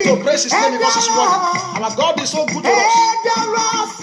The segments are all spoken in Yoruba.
to praise his name because he's worthy. Our God is so good to us.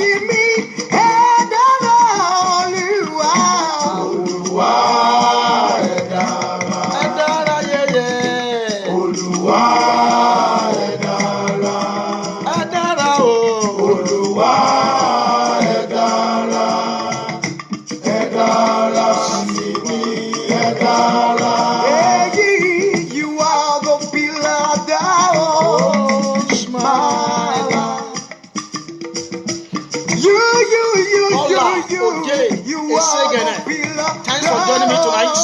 Thanks for joining me tonight.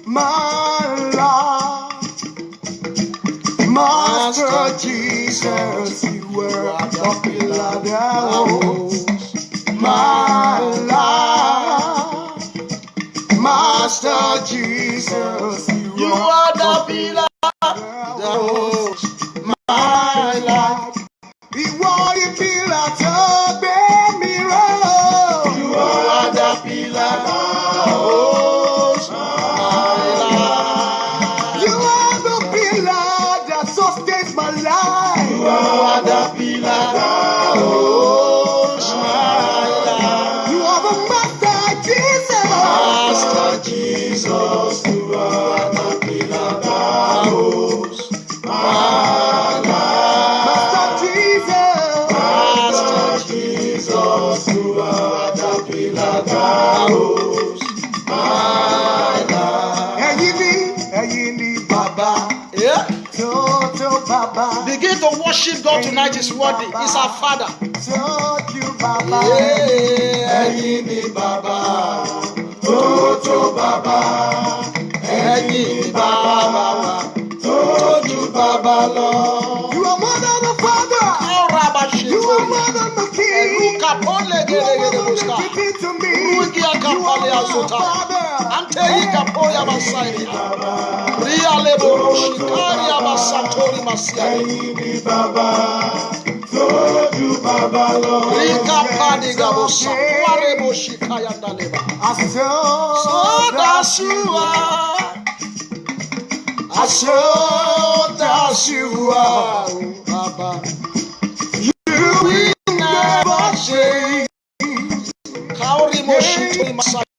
My Lord, Master Jesus, you were the pillar that holds my life. Master Jesus, you are the pillar that holds my life. You are the pillar to bear me roll. You are the pillar that holds my life. You are the pillar that sustains my life. You are the pillar that holds my life. You are the Master Jesus. Master Jesus, you are the pillar that holds my life. Master Jesus, you are the pillar that holds my life. Eyini Baba, Yeah. Toto Baba. Begin to worship God tonight. He's worthy. He's our Father. Toto Baba, Eyini Baba, Toto Baba, Eyini Baba, Toto Baba, Lord. you are more than a father. You are more than the king. You are more than everything to me. You are my father. Eyini Baba, Toto Baba, Lord. Baba. You will never change.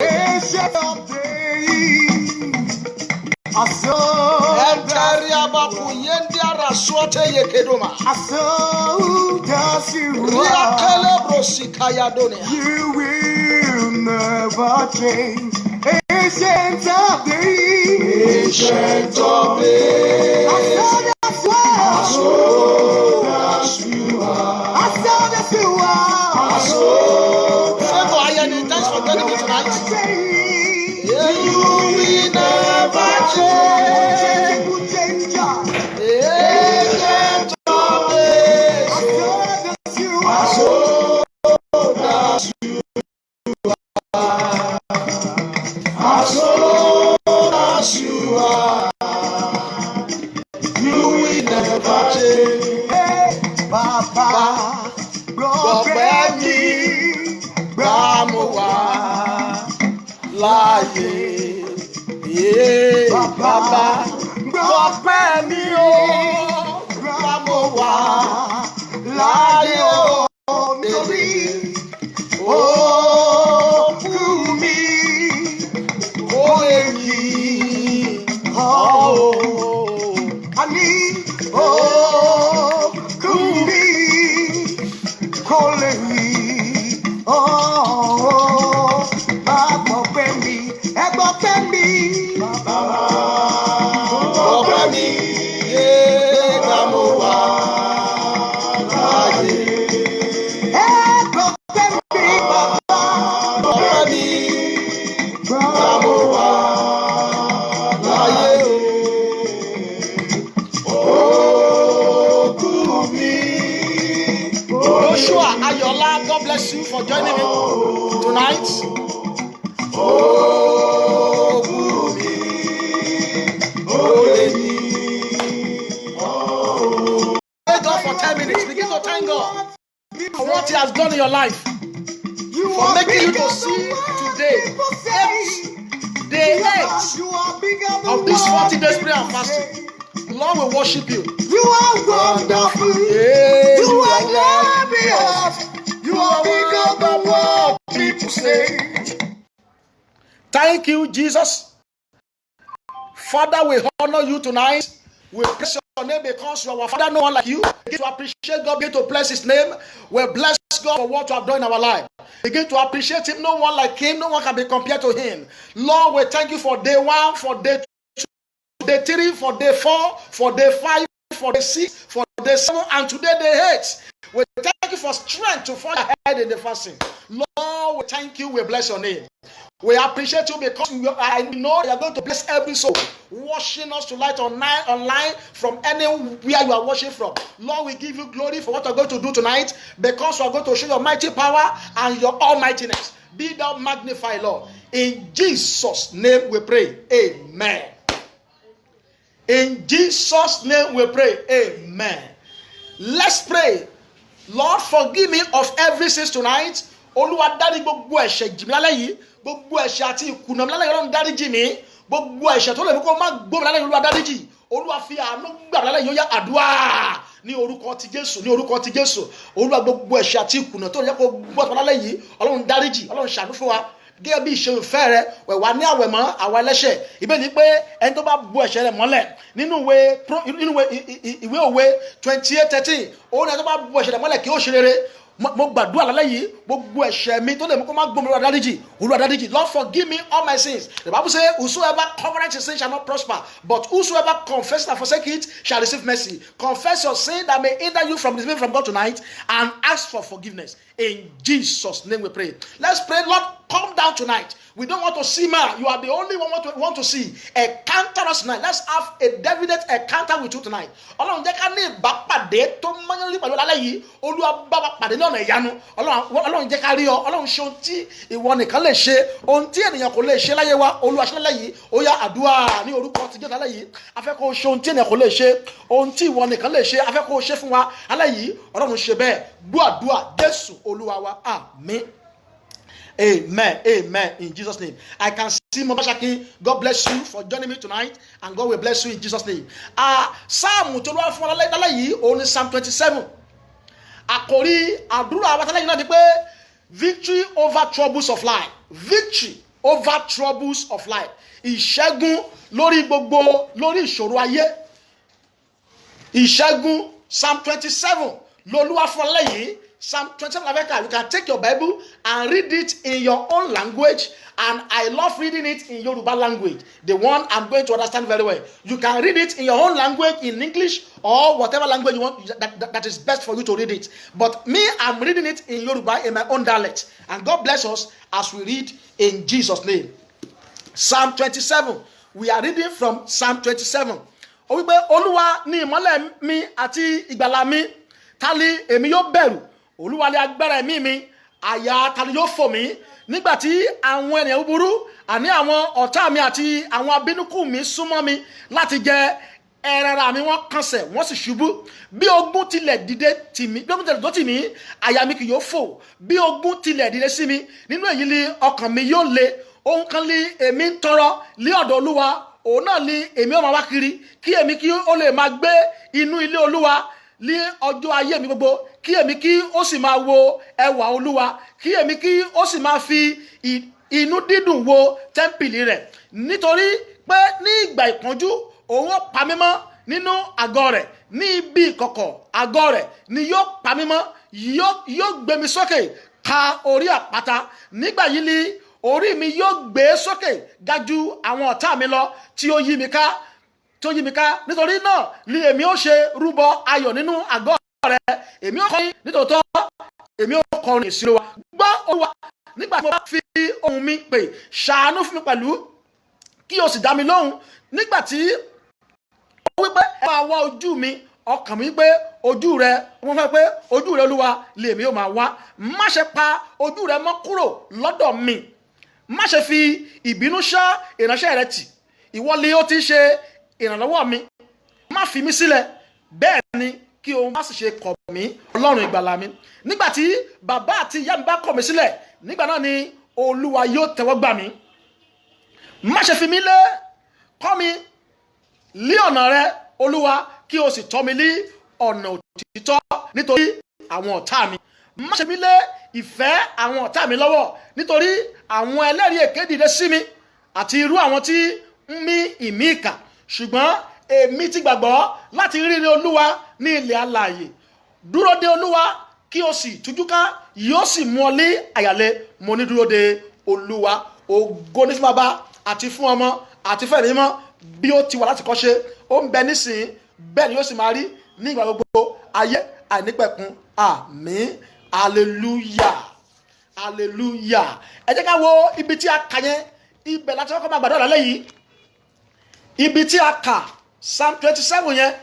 Ancient of days. I saw that you will never change. Ancient of days. Ancient of days. I saw that's why. Thanks for joining me tonight. You will never change. Ancient of days. As old as you are, you will never change. Baba, gbọpẹ́ mi, Gbà mo wà láàyè. Bàbá gbọpẹ́ mi o, gbà mo wà láàyè o. nítorí òkú mi Ó lè yí ọ́ o. àní òkú mi kò lè rí bá gbọpẹ́ mi, ẹ gbọpẹ́ mi. Gbọpẹ́ mi, gbà mo wà láàyè. Ẹ gbọpẹ́ mi, bàbá. Gbọpẹ́ mi, gbà mo wà láàyè o. Òkú mi. Joshua Ayola, God bless you for joining me tonight. Òkú mi, ó lè ní. Thank God for 10 minutes. Begin to thank God for what He has done in your life. For making you to see today, day 8 of this 40 days prayer and fasting. Lord will worship you. You are wonderful. Yeah, You are glorious. You are bigger than what people say. Thank you, Jesus. Father, we honor you tonight. We bless your name because you are our Father, no one like you. Begin to appreciate God, begin to bless his name. We bless God for what you have done in our life. Begin to appreciate him. No one like him, no one can be compared to him. Lord, we thank you for day 1, for day 2, day 3, for day 4, for day 5, for day 6, for day 7, and today day 8. We thank you for strength to fall ahead in the fasting. Lord, we thank you. We bless your name. We appreciate you because I know you are going to bless every soul watching us tonight online from anywhere you are watching from. Lord, we give you glory for what you are going to do tonight because you are going to show your mighty power and your almightiness. Be thou magnified, Lord. In Jesus' name we pray. Amen. In Jesus' name we pray. Amen. Let's pray. Lord, forgive me of every sin tonight. Olúwa dárí gbogbo ẹ̀ṣẹ̀ jì mí lálẹ́ yìí. Gbogbo ẹ̀ṣẹ̀ àti ìkùnà mi lálẹ́ yìí Ọlọ́run dáríjì mí. Gbogbo ẹ̀ṣẹ̀ tó lè mú kó má gbó mi lálẹ́ yìí Olúwa dáríjì. Olúwa fi àánú gbà mí lálẹ́ yìí ó yá àdúrà ní orúkọ ti Jésù, ní orúkọ ti Jésù. Olúwa gbogbo ẹ̀ṣẹ̀ àti ìkùnà tó lè kó gbọ́ mi lálẹ́ yìí Ọlọ́run dáríjì, Ọlọ́run ṣàánú fún wa. Gẹ́gẹ́ bí ìṣe ìfẹ́ rẹ wẹ̀wà ní àwẹ̀ mọ́ àwa ẹlẹ́ṣẹ̀. Ibẹ̀ ni pé ẹni tó bá bu ẹ̀ṣẹ̀ rẹ̀ mọ́lẹ̀ nínú ìwé òwe 28:13 òun ẹni tó bá bu ẹ̀ṣẹ̀ rẹ̀ mọ́lẹ̀ kí ó ṣe rere. Mo gbàdúrà lálẹ́ yìí gbogbo ẹ̀ṣẹ̀ mi tó lè mú kó má gbómi Olúwa dáríjì, Olúwa dáríjì. Lord, forgive me all my sins. The Bible says, whosoever covereth his sin shall not prosper, but whosoever confesses and forsake it shall receive mercy. Confess your sin that may hinder you from receiving from God tonight and ask for forgiveness. In Jesus' name we pray. Let's pray. Lord, come down tonight. We don't want to see man. You are the only one we want to see. Encounter us tonight. Let's have a definite encounter with you tonight. Ọlọ́run jẹ́ ká ní ìbápàdé tó mọ́yánlí pẹ̀lú alẹ́ yìí. Olúwa bá wa pàdé ní ọ̀nà ìyanu. Ọlọ́run jẹ́ ká rí ọ. Ọlọ́run ṣe ohun tí ìwọ nìkan lè ṣe. Ohun tí ènìyàn kò lè ṣe láyé wa. Olúwa ṣe lálẹ́ yìí. Ó yá àdúrà ní orúkọ ti Jésù lálẹ́ yìí. A fẹ́ kó ṣe ohun tí ènìyàn kò lè ṣe. Ohun tí ìwọ nìkan lè ṣe. A fẹ́ kó ṣe fún wa. Alẹ́ yìí Ọlọ́run ṣe bẹ́ẹ̀. Gbọ́ àdúrà Jésù Olúwa wa. Àmín. Amen. Amen. In Jesus' name. I can see Mama Shaki. God bless you for joining me tonight. And God will bless you in Jesus' name. Psalm tó lọ́wọ́ fún wa yìí, òun ni Psalm 27. Àkòrí àdúrà àwátálẹ́ yìí náà ni pé victory over troubles of life. Victory over troubles of life. Ìṣẹ́gun lórí gbogbo lórí ìṣòro ayé. Ìṣẹ́gun Psalm 27 lolúwa fún wa lẹ́yìn. Psalm 27 Africa. You can take your Bible and read it in your own language, and I love reading it in Yoruba language, the one I'm going to understand very well. You can read it in your own language, in English or whatever language you want that is best for you to read it. But me, I'm reading it in Yoruba in my own dialect, and God bless us as we read in Jesus' name. Psalm 27. We are reading from Psalm 27. Ó wí pé Olúwa ni ìmọ́lẹ̀ mi àti ìgbàlà mi, ta ni èmi yóò bẹ̀rù? Olúwa ni agbára ẹ̀mí mi, àyà ta ni yóò fò mí? Nígbà tí àwọn ènìyàn búburú àní àwọn ọ̀tá mi àti àwọn abínúkù mi súnmọ́ mi láti jẹ ẹran mi, wọ́n kànsẹ̀ wọ́n sì ṣubú. Bí ogun tilẹ̀ dìde tì mí, bí ogun tilẹ̀ tó tì mí, àyà mi kì yóò fò. Bí ogun tilẹ̀ dìde sí mi, nínú èyí ni ọkàn mi yóò le. Ohun kan ni èmi ń tọrọ lé ọ̀dọ̀ Olúwa, òun náà ni èmi ó máa wá kiri, kí èmi kí ó lè máa gbé inú ilé Olúwa ní ọjọ́ ayé mi gbogbo, kí èmi kí ó sì máa wo ẹwà Olúwa, kí èmi kí ó sì máa fi inú dídùn wo tẹ́ḿpìlì rẹ̀. Nítorí pé ní ìgbà ìpọ́njú òun ó pa mí mọ́ nínú àgọ́ rẹ̀, ní ibi ìkọ̀kọ̀ àgọ́ rẹ̀ ni yóò pa mí mọ́, yóò gbé mi sókè ka orí àpáta. Nígbà yìí ni orí mi yóò gbé sókè ga jù àwọn ọ̀tá mi lọ tí ó yí mi ká. Nítorí náà ni èmi ó ṣe rúbọ ayọ̀ nínú àgọ́ rẹ̀. Èmi ó kọrin nítòótọ́, èmi ó kọrin ìsìn Olúwa. Gbọ́ Olúwa nígbà tí mo bá fi ohùn mi pè, ṣàánú fún mi pẹ̀lú, kí o sì dá mi lóhùn. Nígbà tí ó wípé ẹ máa wá ojú mi, ọkàn mi pé ojú rẹ, wọ́n fẹ́ pé ojú rẹ Olúwa lèmi ó máa wá. Má ṣe pa ojú rẹ mọ́ kúrò lọ́dọ̀ mi. Má ṣe fi ìbínú ṣá ìránṣẹ́ rẹ tì. Ìwọ ni ó ti ṣe ìrànlọ́wọ́ mi. Má fi mí sílẹ̀, bẹ́ẹ̀ ni kí ohun má sì ṣe kọ̀ mí, Ọlọ́run ìgbàlà mi. Nígbà tí bàbá àti ìyá mi bá kọ̀ mí sílẹ̀, nígbà náà ni Olúwa yóò tẹ́wọ́ gbà mí. Má ṣe fi mí lé, kọ́ mi lé ọ̀nà rẹ Olúwa, kí o sì tọ́ mi ní ọ̀nà òtítọ́ nítorí àwọn ọ̀tá mi. Má ṣe mí lé ìfẹ́ àwọn ọ̀tá mi lọ́wọ́ nítorí àwọn ẹlẹ́rìí èké dìde sí mi àti irú àwọn tí ń mí ìmí ìkà. Ṣùgbọ́n èmi ti gbàgbọ́ láti rírí Olúwa ní ilẹ̀ alààyè. Dúró de Olúwa kí o sì tújúká, yóò sì mú ọ lé àyàlé. Mo ní dúró de Olúwa. Ògo ní fún Baba àti fún Ọmọ àti fún Ẹ̀mí Mímọ́, bí ó ti wà láti kọ́ṣe, ó ń bẹ nísìnyí, bẹ́ẹ̀ ni yóò sì máa rí ní ìgbà gbogbo ayé àìnípẹ̀kun. Àmín. Hallelujah. Hallelujah. Ẹ jẹ́ ká wo ibi tí a kà yẹn, ibẹ̀ láti kọ́kọ́ máa gbàdúrà lálẹ́ yìí. Ibi tí a kà Psalm 27 yẹn,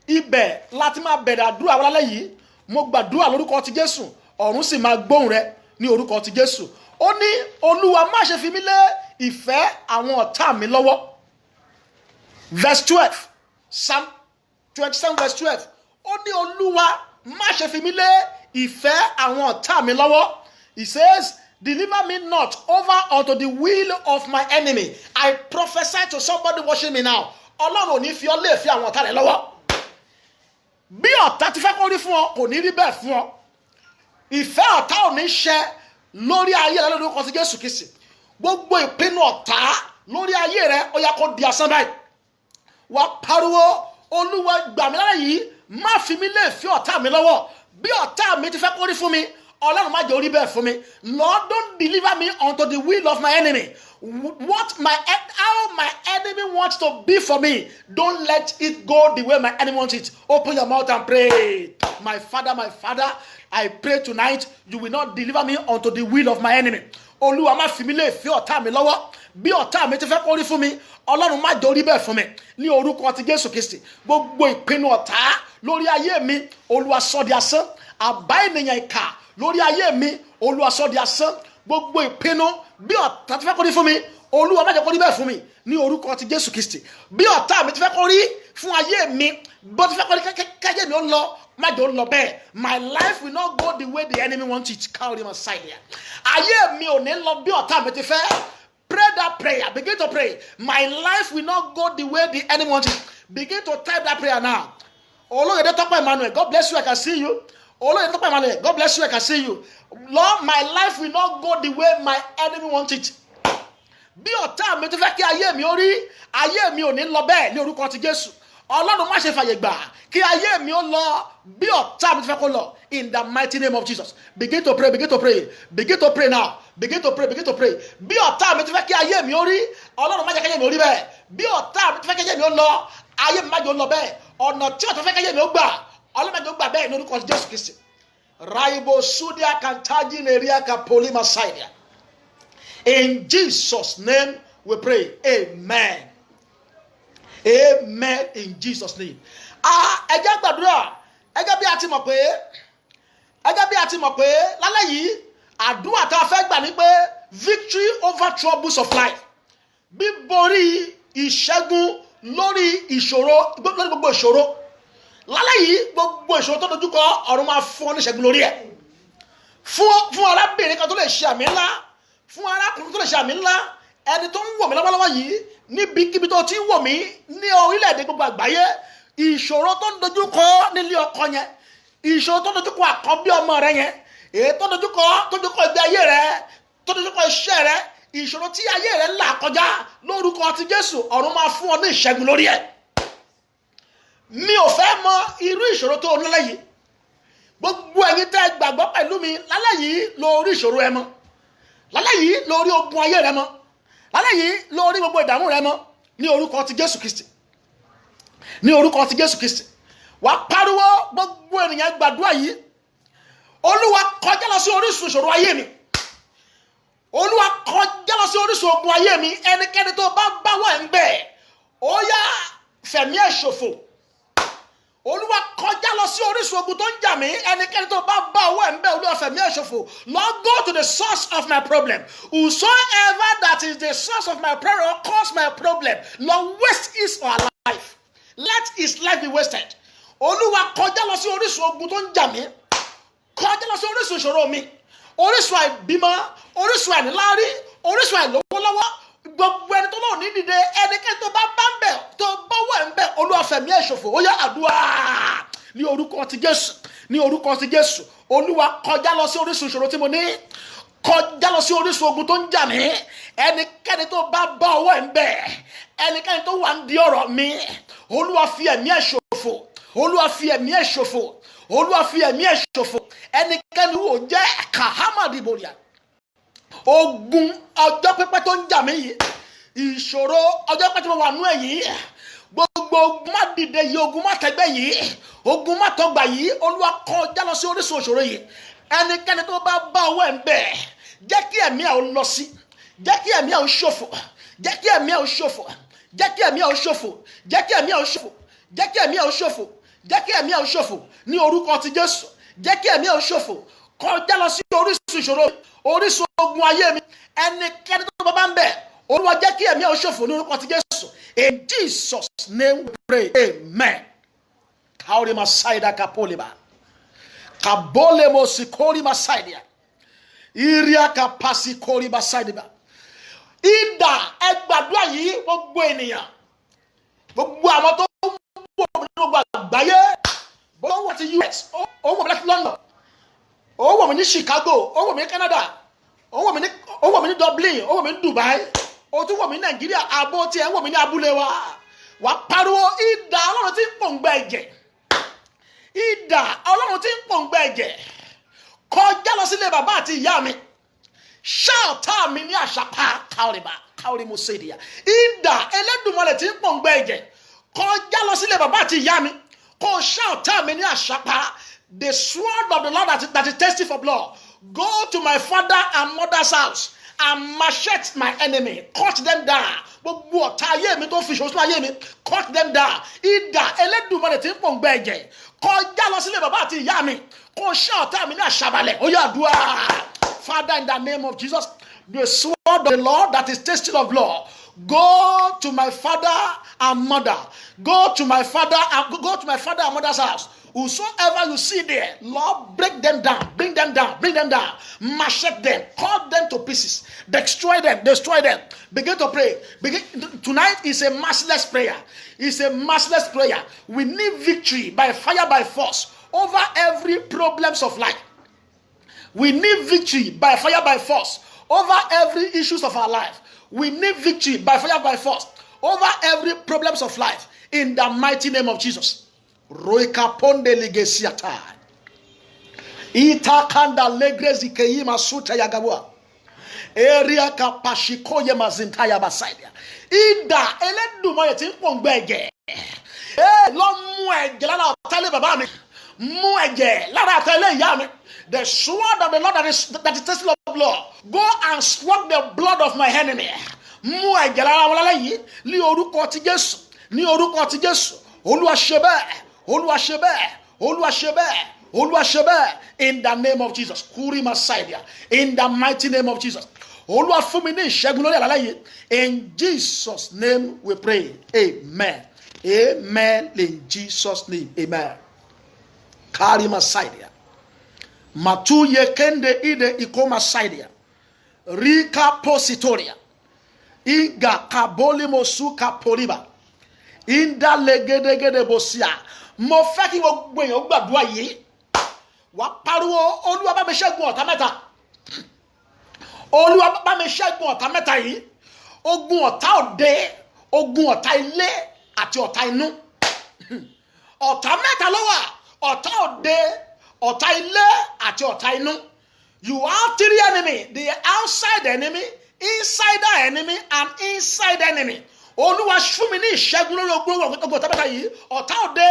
ibẹ̀ láti máa bẹ̀rẹ̀ àdúrà wa lálẹ́ yìí. Mo gbàdúrà lórúkọ ti Jésù, ọ̀run sì máa gbóhùn rẹ ní orúkọ ti Jésù. Ó ní Olúwa má ṣe fi mí lé ìfẹ́ àwọn ọ̀tá mi lọ́wọ́. Verse 12, Psalm 27 verse 12. Ó ní Olúwa má ṣe fi mí lé ìfẹ́ àwọn ọ̀tá mi lọ́wọ́. He says, deliver me not over unto the will of my enemy. I prophesy to somebody watching me now. Ọlọ́run ò ní fi ọ́ lé ìfẹ́ àwọn ọ̀tá rẹ̀ lọ́wọ́. Bí ọ̀tá ti fẹ́ kó rí fún ọ, kò ní rí bẹ́ẹ̀ fún ọ. Ìfẹ́ ọ̀tá ò ní ṣẹ lórí ayé rẹ lórúkọ ti Jésù Kristi. Gbogbo ìpinnu ọ̀tá lórí ayé rẹ ó yá kó di asán báyìí. Wá pariwo, Olúwa gbà mí lára yìí, má fi mí lé ìfẹ́ ọ̀tá mi lọ́wọ́. Bí ọ̀tá mi ti fẹ́ kó rí fún mi, Ọlọ́run má jẹ́ ó rí bẹ́ẹ̀ fún mi. Lord, don't deliver me unto the will of my enemy. How my enemy wants to be for me, don't let it go the way my enemy wants it. Open your mouth and pray. My Father, I pray tonight you will not deliver me unto the will of my enemy. Olúwa má fi mí lé ìfẹ́ ọ̀tá mi lọ́wọ́. Bí ọ̀tá mi ti fẹ́ kó rí fún mi, Ọlọ́run má jẹ́ ó rí bẹ́ẹ̀ fún mi. Ní orúkọ ti Jésù Kristi, gbogbo ìpinnu ọ̀tá lórí ayé mi, Olúwa sọ di asán. Àbá ènìyàn ìkà lórí ayé mi, Olúwa sọ di asán. Gbogbo ìpinnu bí ọ̀tá ti fẹ́ kó rí fún mi, Olúwa má jẹ́ kó rí bẹ́ẹ̀ fún mi. Ní orúkọ ti Jésù Kristi, bí ọ̀tá mi ti fẹ́ kó rí fún ayé mi, bó ti fẹ́ kó rí káyé mi ó lọ, má jẹ́ ó lọ bẹ́ẹ̀. My life will not go the way the enemy wants it. Carry my side here. Ayé mi ò ní lọ bí ọ̀tá mi ti fẹ́. Pray that prayer. Begin to pray. My life will not go the way the enemy wants it. Begin to type that prayer now. Olóyèdè Tọ́pẹ́ Emmanuel, God bless you. I can see you. Olóyèdè Tọ́pẹ́ Emmanuel, God bless you. I can see you. Lord, my life will not go the way my enemy wants it. Bí ọ̀tá mi ti fẹ́ kí ayé mi ó rí, ayé mi ò ní lọ bẹ́ẹ̀ ní orúkọ ti Jésù. Ọlọ́run má ṣe fàyè gbà kí ayé mi ó lọ bí ọ̀tá mi ti fẹ́ kó lọ. In the mighty name of Jesus. Begin to pray, begin to pray. Begin to pray now. Begin to pray, begin to pray. Bí ọ̀tá mi ti fẹ́ kí ayé mi ó rí, Ọlọ́run má jẹ́ kí ayé mi ó rí bẹ́ẹ̀. Bí ọ̀tá mi ti fẹ́ kí ayé mi ó lọ, ayé mi má jẹ́ ó lọ bẹ́ẹ̀. Ọ̀nà tí ọ̀tá fẹ́ kí ayé mi ó gbà, Ọlọ́run má jẹ́ ó gbà bẹ́ẹ̀ ní orúkọ ti Jésù Kristi. Raibo Sudia Kantaji Neria Kapoli Masaidia. In Jesus' name we pray. Amen. Amen. In Jesus' name. Ẹ jẹ́ gbàdúrà. Ẹ jẹ́ bí a ti mọ̀ pé lálẹ́ yìí àdúrà tá a fẹ́ gbà ní pé victory over troubles of life. Bíborí ìṣẹ́gun lórí ìṣòro, lórí gbogbo ìṣòro. Lálẹ́ yìí gbogbo ìṣòro tó dojúkọ ọ̀run máa fún ọ ní ìṣẹ́gun lórí ẹ̀. Fún arábìnrin kan tó lè ṣe àmì ńlá, fún arákùnrin tó lè ṣe àmì ńlá, ẹni tó ń wò mí lọ́wọ́lọ́wọ́ yìí níbikíbi tó ti ń wò mí ní orílẹ̀-èdè gbogbo àgbáyé, ìṣòro tó ń dojúkọ nílé ọkọ yẹn, ìṣòro tó ń dojúkọ àkọ́bí ọmọ rẹ yẹn, èyí tó ń dojúkọ ìgbé ayé rẹ, tó ń dojúkọ iṣẹ́ rẹ, ìṣòro tí ayé rẹ là kọjá lórúkọ ti Jésù, ọ̀run máa fún ọ ní ìṣẹ́gun lórí ẹ̀. Mi ò fẹ́ mọ irú ìṣòro tó ní lálẹ́ yìí. Gbogbo ẹ̀yin tẹ́ gbàgbọ́ pẹ̀lú mi lálẹ́ yìí lórí ìṣòro ẹ mọ́. Lálẹ́ yìí lórí ogun ayé rẹ mọ́. Lálẹ́ yìí lórí gbogbo ìdààmú rẹ mọ́. Ní orúkọ ti Jésù Kristi. Ní orúkọ ti Jésù Kristi. Wà pariwo gbogbo ènìyàn gbàdúrà yìí. Olúwa kọjá lọ sí orísun ìṣòro ayé mi. Olúwa kọjá lọ sí orísun ogun ayé mi. Ẹnikẹ́ni tó bá wà ń bẹ̀, ó yá fẹ̀mí ẹ̀ ṣòfò. Olúwa kọjá lọ sí orísun ogun tó ń jà mí. Ẹnikẹ́ni tó bá owó ẹ̀ ń bẹ̀, Olúwa fẹ̀mí ẹ̀ ṣòfò. Lord, go to the source of my problem. Whosoever that is the source of my problem or cause my problem, Lord, waste his or her life. Let his life be wasted. Olúwa kọjá lọ sí orísun ogun tó ń jà mí. Kọjá lọ sí orísun ìṣòro mi. Orísun àìbímọ, orísun àìníláárí, orísun àìlówólọ́wọ́. Gbogbo ẹni tó lóun ní dìde, ẹnikẹ́ni tó bá ń bẹ̀ tó bá wà ń bẹ̀ Olúwa fẹ̀mí ẹ̀ ṣòfò ó yá àdúrà ní orúkọ ti Jésù, ní orúkọ ti Jésù. Olúwa kọjá lọ sí orísun ìṣòro tí mo ní, kọjá lọ sí orísun ogun tó ń jà mí. Ẹnikẹ́ni tó bá ọwọ́ ẹ̀ ń bẹ̀, ẹnikẹ́ni tó wà ń di ọ̀rọ̀ mi, Olúwa fi ẹ̀mí ẹ̀ ṣòfò, Olúwa fi ẹ̀mí ẹ̀ ṣòfò, Olúwa fi ẹ̀mí ẹ̀ ṣòfò. Ẹnikẹ́ni wò jẹ́ kàhámàdìbòrìà, ogun ọjọ́ pípẹ́ tó ń jà mí yìí, ìṣòro ọjọ́ pípẹ́ tí mo wà nú ẹ̀ yìí, gbogbo ogun má dìde yìí, ogun má tẹ́gbẹ́ yìí, ogun má tọ́gbà yìí, Olúwa kọjá lọ sí orísun ìṣòro yìí. Ẹnikẹ́ni tó bá ọwọ́ ẹ̀ ń bẹ̀, jẹ́ kí ẹ̀mí ẹ̀ ó lọ sí, jẹ́ kí ẹ̀mí ẹ̀ ó ṣòfò, jẹ́ kí ẹ̀mí ẹ̀ ó ṣòfò, jẹ́ kí ẹ̀mí ẹ̀ ó ṣòfò, jẹ́ kí ẹ̀mí ẹ̀ ó ṣòfò, jẹ́ kí ẹ̀mí ẹ̀ ó ṣòfò, jẹ́ kí ẹ̀mí ẹ̀ ó ṣòfò ní orúkọ ti Jésù. Jẹ́ kí ẹ̀mí ẹ̀ ó ṣòfò, kọjá lọ sí orísun ìṣòro, orísun ogun ayé mi. Ẹnikẹ́ni tó bá ń bẹ̀, Olúwa jẹ́ kí ẹ̀mí ẹ̀ ó ṣòfò ní orúkọ ti Jésù. In Jesus' name we pray, amen. Kaori masaida kapoliba, kabole mosikori masaidia, iria kapasikori masaidiba. Ìdá ẹgbàdúrà yìí gbogbo ènìyàn, gbogbo àwọn tó ń bọ̀ gbogbo àgbáyé, bó wà ti US, ó wà ní London, ó wà ní Chicago, ó wà ní Canada, ó wà ní Dublin, ó wà ní Dubai, ó tún wà ní Nàìjíríà, àbó tí ẹ wà ní abúlé wa. Wà pariwo ìdá Ọlọ́run tí ń pòǹgbẹ ẹ̀jẹ̀, ìdá Ọlọ́run tí ń pòǹgbẹ ẹ̀jẹ̀, kọjá lọ sílé bàbá àti ìyá mi, ṣáàtà mi ní àṣàpá káórí mo ṣe ìdíyà. Ìdá Ẹlẹ́dùmarè tí ń pòǹgbẹ ẹ̀jẹ̀, kọjá lọ sílé bàbá àti ìyá mi, kó ṣáàtà mi ní àṣàpá. The sword of the Lord that is thirsty for blood, go to my father and mother's house and machete my enemy, cut them down. Gbogbo ọ̀tá ayé mi tó fi ṣòṣùn ayé mi, cut them down. Ìdá Ẹlẹ́dùmarè tí ń pòǹgbẹ ẹ̀jẹ̀, kọjá lọ sílé bàbá àti ìyá mi, kó ṣáàtà mi ní àṣàbalẹ̀. Ó yá àdúrà. Father, in the name of Jesus, the sword of the Lord that is thirsty of blood, go to my father and mother, go to my father and mother's house. Whosoever you see there, Lord, break them down, bring them down, machete them, cut them to pieces, destroy them. Begin to pray. Tonight is a merciless prayer. It's a merciless prayer. We need victory by fire, by force over every problems of life. We need victory by fire, by force over every issues of our life. We need victory by fire, by force over every problems of life. In the mighty name of Jesus. Roika ponde ligesiata. Ita kanda legrezi keima suta yagabua. Eria kapashiko ye mazintaya basaidia. Ida Ẹlẹ́dùmarè tí ń pòǹgbẹ ẹ̀jẹ̀. Lọ mú ẹ̀jẹ̀ lára ọ̀tá bàbá mi. Mú ẹ̀jẹ̀ lára ọ̀tá ìyá mi. The sword of the Lord that is thirsty of blood, go and swap the blood of my enemy. Mú ẹ̀jẹ̀ lára wọn lálẹ́ yìí ní orúkọ ti Jésù, ní orúkọ ti Jésù. Olúwa ṣe bẹ́ẹ̀, Olúwa ṣe bẹ́ẹ̀, Olúwa ṣe bẹ́ẹ̀, Olúwa ṣe bẹ́ẹ̀. In the name of Jesus, Kuri Masaidia. In the mighty name of Jesus. Olúwa fún mi ní ìṣẹ́gun lórí àlàyé yìí. In Jesus' name we pray. Amen. Amen. In Jesus' name. Amen. Kari Masaidia. Matuye kende ide ikoma saidia. Rika positoria. Iga kaboli mosuka poliba. Inda legedegede bosia. Mo fẹ́ kí gbogbo èèyàn gbàdúrà yìí. Wá pariwo Olúwa bá mi ṣẹ́gun ọ̀tá mẹ́ta. Olúwa bá mi ṣẹ́gun ọ̀tá mẹ́ta yìí. Ogun ọ̀tá òde, ogun ọ̀tá ilé àti ọ̀tá inú. Ọ̀tá mẹ́ta ló wà. Ọ̀tá òde, ọ̀tá ilé àti ọ̀tá inú. You have three enemies: the outside enemy, insider enemy, and inside enemy. Olúwa fún mi ní ìṣẹ́gun lórí ogun ọ̀tá mẹ́ta yìí. Ọ̀tá òde,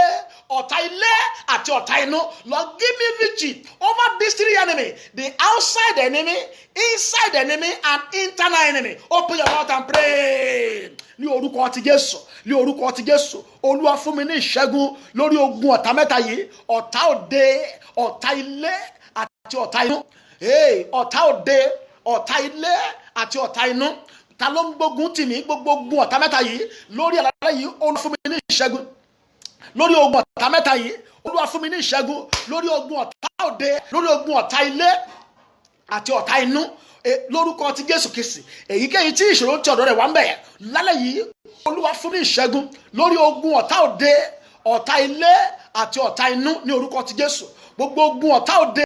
ọ̀tá ilé àti ọ̀tá inú. Lord, give me victory over these three enemies: the outside enemy, inside enemy, and internal enemy. Open your mouth and pray. Ní orúkọ ti Jésù, ní orúkọ ti Jésù. Olúwa fún mi ní ìṣẹ́gun lórí ogun ọ̀tá mẹ́ta yìí. Ọ̀tá òde, ọ̀tá ilé àti ọ̀tá inú. Ọ̀tá òde, ọ̀tá ilé àti ọ̀tá inú. Ta ló ń gbógun tì mí? Gbogbo ogun ọ̀tá mẹ́ta yìí lórí àlàyé yìí. Olúwa fún mi ní ìṣẹ́gun lórí ogun ọ̀tá mẹ́ta yìí. Olúwa fún mi ní ìṣẹ́gun lórí ogun ọ̀tá òde, lórí ogun ọ̀tá ilé àti ọ̀tá inú. lórúkọ ti Jésù Kristi èyíkéyìí tí ìṣòro ti ọ̀dọ̀ rẹ̀ wá ń bẹ̀ lálẹ́ yìí Olúwa fún mi ìṣẹ́gun lórí ogun ọ̀tá òde ọ̀tá ilé àti ọ̀tá inú ní orúkọ ti Jésù. Gbogbo ogun ọ̀tá òde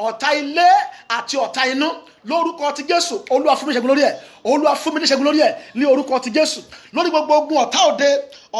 ọ̀tá ilé àti ọ̀tá inú lórúkọ ti Jésù Olúwa fún mi ìṣẹ́gun lórí ẹ̀. Olúwa fún mi ìṣẹ́gun lórí ẹ̀ ní orúkọ ti Jésù. Lórí gbogbo ogun ọ̀tá òde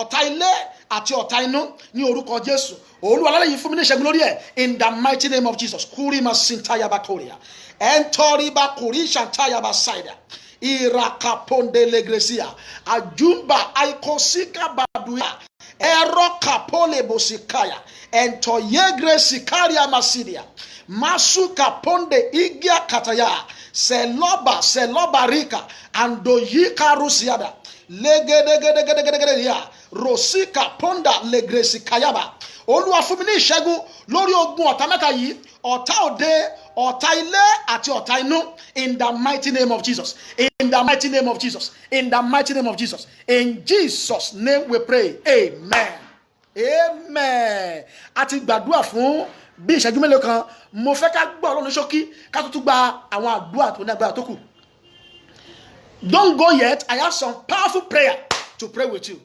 ọ̀tá ilé àti ọ̀tá inú ní orúkọ Jésù Olúwa lálẹ́ yìí fún mi ní ìṣẹ́gun lórí ẹ̀ in the mighty name of Jesus. Kurima sintaya bakoria entori bakuri shantaya basaida irakaponde legresia ajumba aikosika baduya erokapole bosikaya entoyegre sikaria masidia masuka ponde igia kataya seloba rika andoyika rusiada legedegedegedegede ya rosika ponda legresi kayaba. Olúwa fún mi ní ìṣẹ́gun lórí ogun ọ̀tá mẹ́ta yìí ọ̀tá òde ọ̀tá ilé àti ọ̀tá inú in the mighty name of Jesus. In the mighty name of Jesus. In the mighty name of Jesus. In Jesus' name we pray. Amen. Amen. A ti gbàdúrà fún bí ìṣẹ́jú mélòó kan mo fẹ́ ká gbọ́ Ọlọ́run ṣókí ká tó tún gba àwọn àdúrà tó ní agbára tó kù. Don't go yet. I have some powerful prayer to pray with you.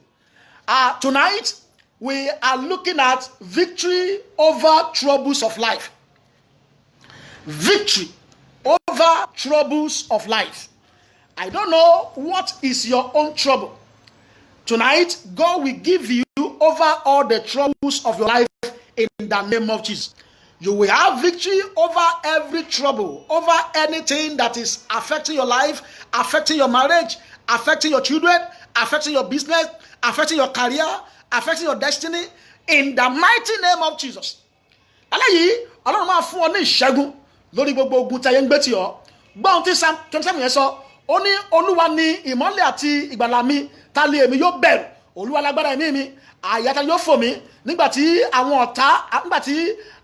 Tonight we are looking at victory over troubles of life. Victory over troubles of life. I don't know what is your own trouble. Tonight, God will give you over all the troubles of your life in the name of Jesus. You will have victory over every trouble, over anything that is affecting your life, affecting your marriage, affecting your children, affecting your business, affecting your career, affecting your destiny, in the mighty name of Jesus. Alayi, Ọlọ́run máa fún ọ ní ìṣẹ́gun lórí gbogbo ogun tí ayé ń gbé tì ọ́. Gbọ́n tí Psalm 27 yẹn sọ, ó ní Olúwa ni ìmọ́lẹ̀ àti ìgbàlà mi, ta lè èmi yóò bẹ̀rù. Olúwa lágbára ẹ̀mí mi, àyà ta yóò fò mí nígbà tí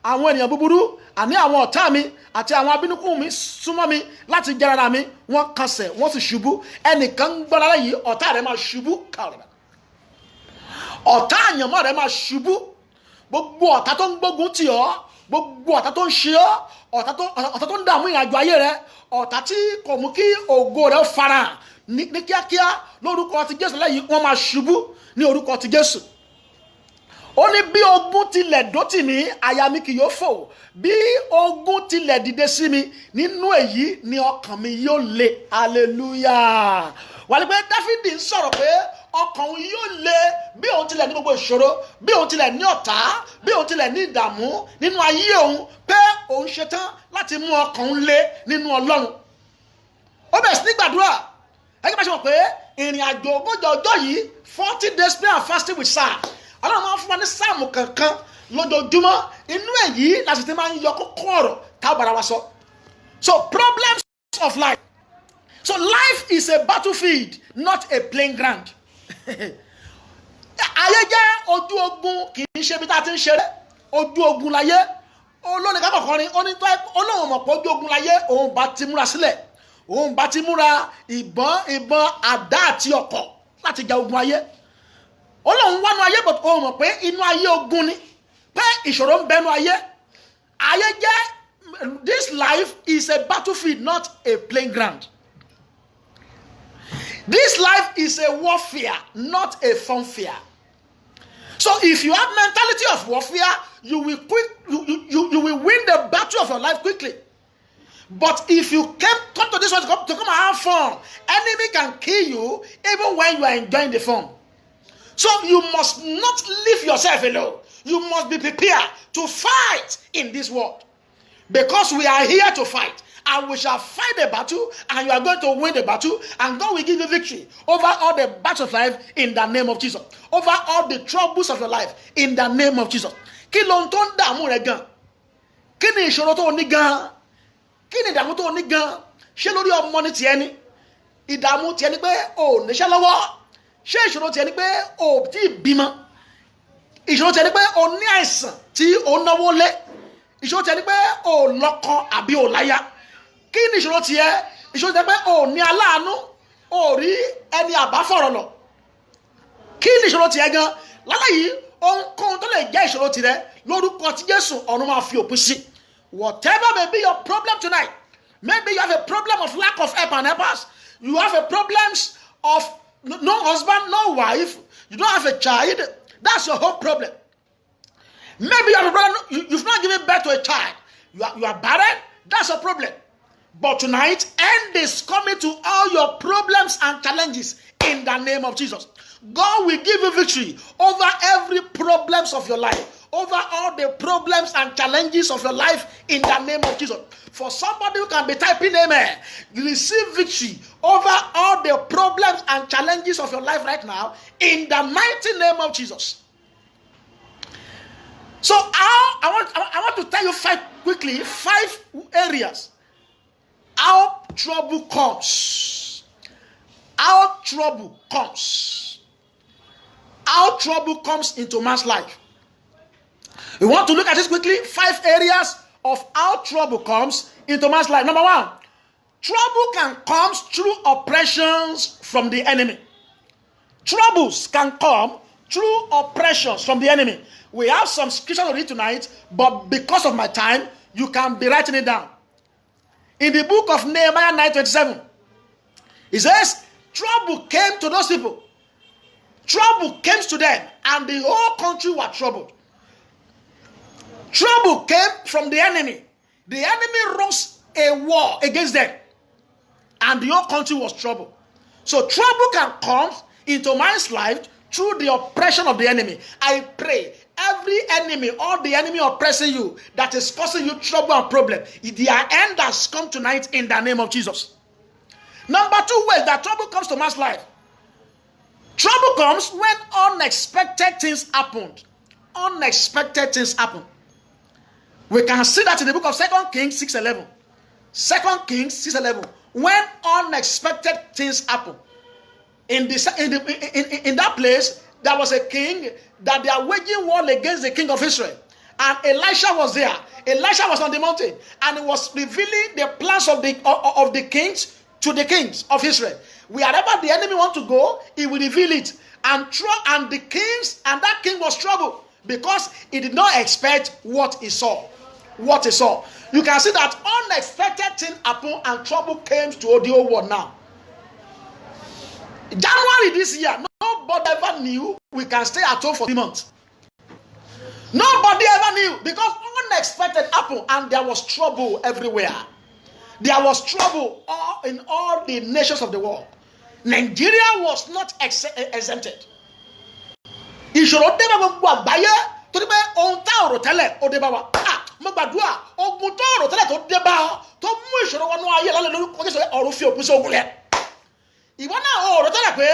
àwọn ènìyàn búburú àní àwọn ọ̀tá mi àti àwọn abínúkù mi súnmọ́ mi láti jẹ ara mi, wọ́n kànsẹ̀ wọ́n sì ṣubú. Ẹnìkan ń gbọ́ lálẹ́ yìí, ọ̀tá rẹ̀ máa ṣubú kàrẹ̀. Ọ̀tá àyànmọ́ rẹ̀ máa ṣubú. Gbogbo ọ̀tá tó ń gbógun tì ọ́, gbogbo ọ̀tá tó ń ṣe ọ́, ọ̀tá tó ń dààmú ìrìnàjò ayé rẹ̀, ọ̀tá tí kò mú kí ògo rẹ̀ farahàn ní kíákíá lórúkọ ti Jésù lẹ́yìn wọ́n máa ṣubú ní orúkọ ti Jésù. Ó ní bí ogun tilẹ̀ dótì mí àyà mi kì yóò fò, bí ogun tilẹ̀ dìde sí mi nínú èyí ni ọkàn mi yóò le. Hallelujah. Wà ní pé Dáfídì ń sọ̀rọ̀ pé ọkàn òun yóò le bí òun tilẹ̀ ní gbogbo ìṣòro, bí òun tilẹ̀ ní ọ̀tá, bí òun tilẹ̀ ní ìdààmú nínú ayé òun, pé òun ṣetán láti mú ọkàn òun le nínú Ọlọ́run. Ó bẹ̀rẹ̀ sí ní gbàdúrà. Ẹgbẹ́ bá ṣe mọ̀ pé ìrìn àjò ogójì ọjọ́ yìí 40 days prayer and fasting with Psalm. Ọlọ́run máa ń fún wa ní sáàmù kankan lójoojúmọ́. Inú èyí láti ti máa ń yọ kókó ọ̀rọ̀ tá a bára wa sọ. So problems of life. So life is a battlefield, not a playing ground. Ayé jẹ́ ojú ogun, kì í ṣe bí tá a ti ń ṣeré. Ojú ogun láyé. Olórin kákọ̀ kọrin, Ọlọ́run mọ̀ pé ojú ogun láyé òun bá ti múra sílẹ̀. Òun bá ti múra ìbọn àdá àti ọ̀kọ̀ láti jà ogun ayé. Ọlọ́run wá nú ayé bọ̀ òun mọ̀ pé inú ayé ogun ni. Pé ìṣòro ń bẹnu ayé. Ayé jẹ́, this life is a battlefield, not a playing ground. This life is a warfare, not a funfair. So if you have mentality of warfare, you will win the battle of your life quickly. But if you come to this one to come and have fun, enemy can kill you even when you are enjoying the fun. So you must not leave yourself alone. You must be prepared to fight in this world. Because we are here to fight. And we shall fight the battle, and you are going to win the battle, and God will give you victory over all the battles of life in the name of Jesus. Over all the troubles of your life in the name of Jesus. Kí ló ń tó ń dààmú rẹ gan? Kí ni ìṣòro tó ní gan? Kí ni ìdààmú tó ní gan? Ṣé lórí ọmọ ni tiẹ̀ ni? Ìdààmú tiẹ̀ ni pé o níṣẹ́ lọ́wọ́. Ṣé ìṣòro tiẹ̀ ni pé o tí bímọ? Ìṣòro tiẹ̀ ni pé o ní àìsàn tí o náwó lé. Ìṣòro tiẹ̀ ni pé o lọ́kọ àbí o láya. Kí ni ìṣòro tiẹ̀? Ìṣòro tiẹ̀ pé o ní aláàánú, o rí ẹni àbáfọ̀rọ̀ lọ. Kí ni ìṣòro tiẹ̀ gan? Lálẹ́ yìí, ohunkóhun tó lè jẹ́ ìṣòro tirẹ̀ lórúkọ ti Jésù ọ̀run máa fi òpin sí. Whatever may be your problem tonight, Maybe you have a problem of lack of help and helpers. You have a problem of no husband, no wife. You don't have a child. That's your whole problem. Maybe you have a problem, you've not given birth to a child. You are barren. That's a problem. But tonight, end is coming to all your problems and challenges in the name of Jesus. God will give you victory over every problems of your life, over all the problems and challenges of your life in the name of Jesus. For somebody who can be typing amen, you receive victory over all the problems and challenges of your life right now in the mighty name of Jesus. So I want to tell you five areas how trouble comes. How trouble comes. How trouble comes into man's life. We want to look at this quickly. 5 areas of how trouble comes into man's life. Number 1, trouble can come through oppressions from the enemy. Troubles can come through oppressions from the enemy. We have some scripture to read tonight, but because of my time, you can be writing it down. In the book of Nehemiah 9:27, it says, trouble came to those people. Trouble came to them, and the whole country was troubled. Trouble came from the enemy. The enemy rose a war against them, and the whole country was troubled. So trouble can come into man's life through the oppression of the enemy. I pray every enemy, all the enemy oppressing you, that is causing you trouble and problem, their end has come tonight in the name of Jesus. Number 2 ways that trouble comes to man's life. Trouble comes when unexpected things happen. Unexpected things happen. We can see that in the book of 2 Kings 6:11. 2 Kings 6:11. When unexpected things happen. In that place, there was a king that they are waging war against the king of Israel. And Elisha was there. Elisha was on the mountain. And he was revealing the plans of the kings to the kings of Israel. Wherever the enemy wants to go, he will reveal it. And the kings, and that king was troubled because he did not expect what he saw. What he saw. You can see that unexpected thing happened and trouble came to the whole world now. January this year, nobody ever knew we can stay at home for 3 months. Nobody ever knew because unexpected happened and there was trouble everywhere. There was trouble in all the nations of the world. Nigeria was not exempted. Ìṣòro dé bá gbogbo àgbáyé torí pé ohun tá ọ̀rọ̀ tẹ́lẹ̀ ó dé bá wa. Mo gbàdúrà ogun tó ọ̀rọ̀ tẹ́lẹ̀ tó dé bá ọ tó mú ìṣòro wọnú ayé lálẹ́ lórúkọ Jésù ọ̀run fi òpin sí ogun yẹn. Ìwọ náà ọ̀rọ̀ tẹ́lẹ̀ pé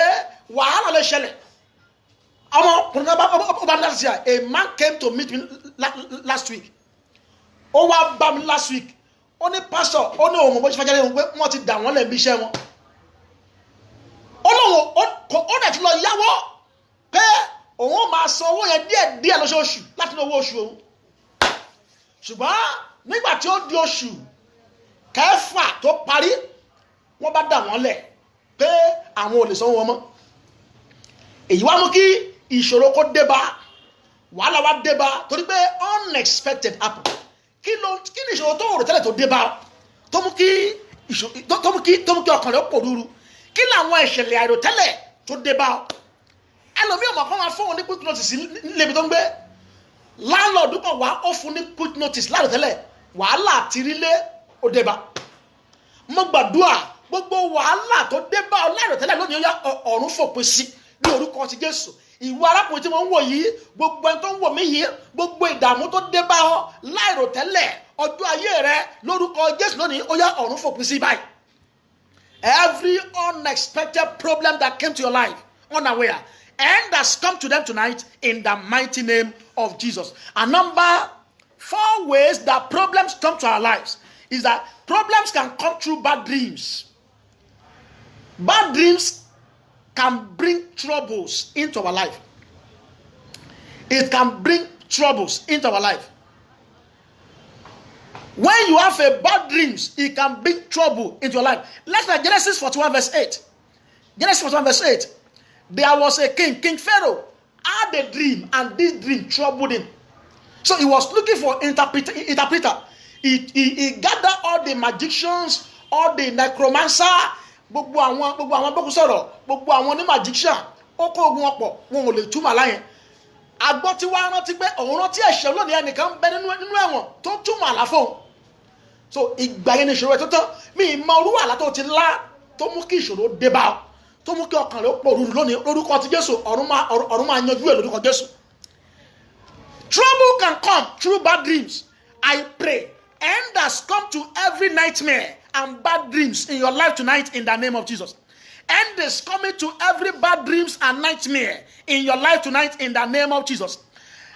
wàhálà lè ṣẹlẹ̀. A man came to meet me last week. Ó wá bá mi last week. Ó ní pastor, ó ní òun mo ṣe fàjáde pé wọ́n ti dà wọ́n lẹ̀ bí iṣẹ́ wọn. Ó dẹ̀ ti lọ yáwó pé òun máa san owó yẹn díẹ̀ lóṣooṣù láti ní owó oṣù òun. Ṣùgbọ́n nígbà tí ó di oṣù kẹfà tó parí, wọ́n bá dà wọ́n lẹ̀ pé àwọn ò lè sanwó wọn mọ́. Èyí wá mú kí ìṣòro kó dé bá, wàhálà wá dé bá torí pé unexpected happen. Kí ni ìṣòro tó rò tẹ́lẹ̀ tó dé bá tó mú kí ọkàn rẹ̀ pò rúru? Kí làwọn ìṣẹ̀lẹ̀ àìròtẹ́lẹ̀ tó dé bá? Ẹlòmíì ọmọ kan wá fún òun ní quick notice níbi tó ń gbé. Láńlọ́ọ̀dù kan wá ó fún ní quick notice láìròtẹ́lẹ̀, wàhálà àti rílé ó dé bá. Mo gbàdúrà gbogbo wàhálà tó dé bá ọ láìròtẹ́lẹ̀ lónìí ó yá ọ̀run fòpin sí ní orúkọ ti Jésù. Ìwọ arákùnrin tí mo ń wò yìí, gbogbo ẹni tó ń wò mí yìí, gbogbo ìdààmú tó dé bá ọ láìròtẹ́lẹ̀ ọjọ́ ayé rẹ lórúkọ Jésù lónìí ó yá ọ̀run fòpin sí báyìí. Every unexpected problem that came to your life unaware, end has come to them tonight in the mighty name of Jesus. And number 4 ways that problems come to our lives is that problems can come through bad dreams. Bad dreams can bring troubles into our life. It can bring troubles into our life. When you have a bad dreams, it can bring trouble into your life. Let's read Genesis 41 verse 8. Genesis 41 verse 8. There was a king, King Pharaoh, had a dream, and this dream troubled him. So he was looking for interpreter. he gathered all the magicians, all the necromancer, gbogbo àwọn bókú sọ̀rọ̀, gbogbo àwọn ní magician, ó kó ogun ọ̀pọ̀, wọn ò lè túmọ̀ àlá yẹn. Agbọ́ tí wàá rántí pé òun rántí ẹ̀ṣẹ̀ lónìí ẹnìkan bẹ nínú ẹ̀wọ̀n tó túmọ̀ àlá fún un. So ìgbà yẹn ni ìṣòro ẹ̀ tó tán, mi ì mọ orú àlá tó ti lá tó mú kí ìṣòro dé bá ọ, tó mú kí ọkàn rẹ̀ ó pọ̀ rúru lónìí lórúkọ ti Jésù, ọ̀run máa yanjú ẹ̀ lórúkọ Jésù. Trouble can come through bad dreams. I pray end has come to every nightmare and bad dreams in your life tonight in the name of Jesus. End is coming to every bad dreams and nightmare in your life tonight in the name of Jesus.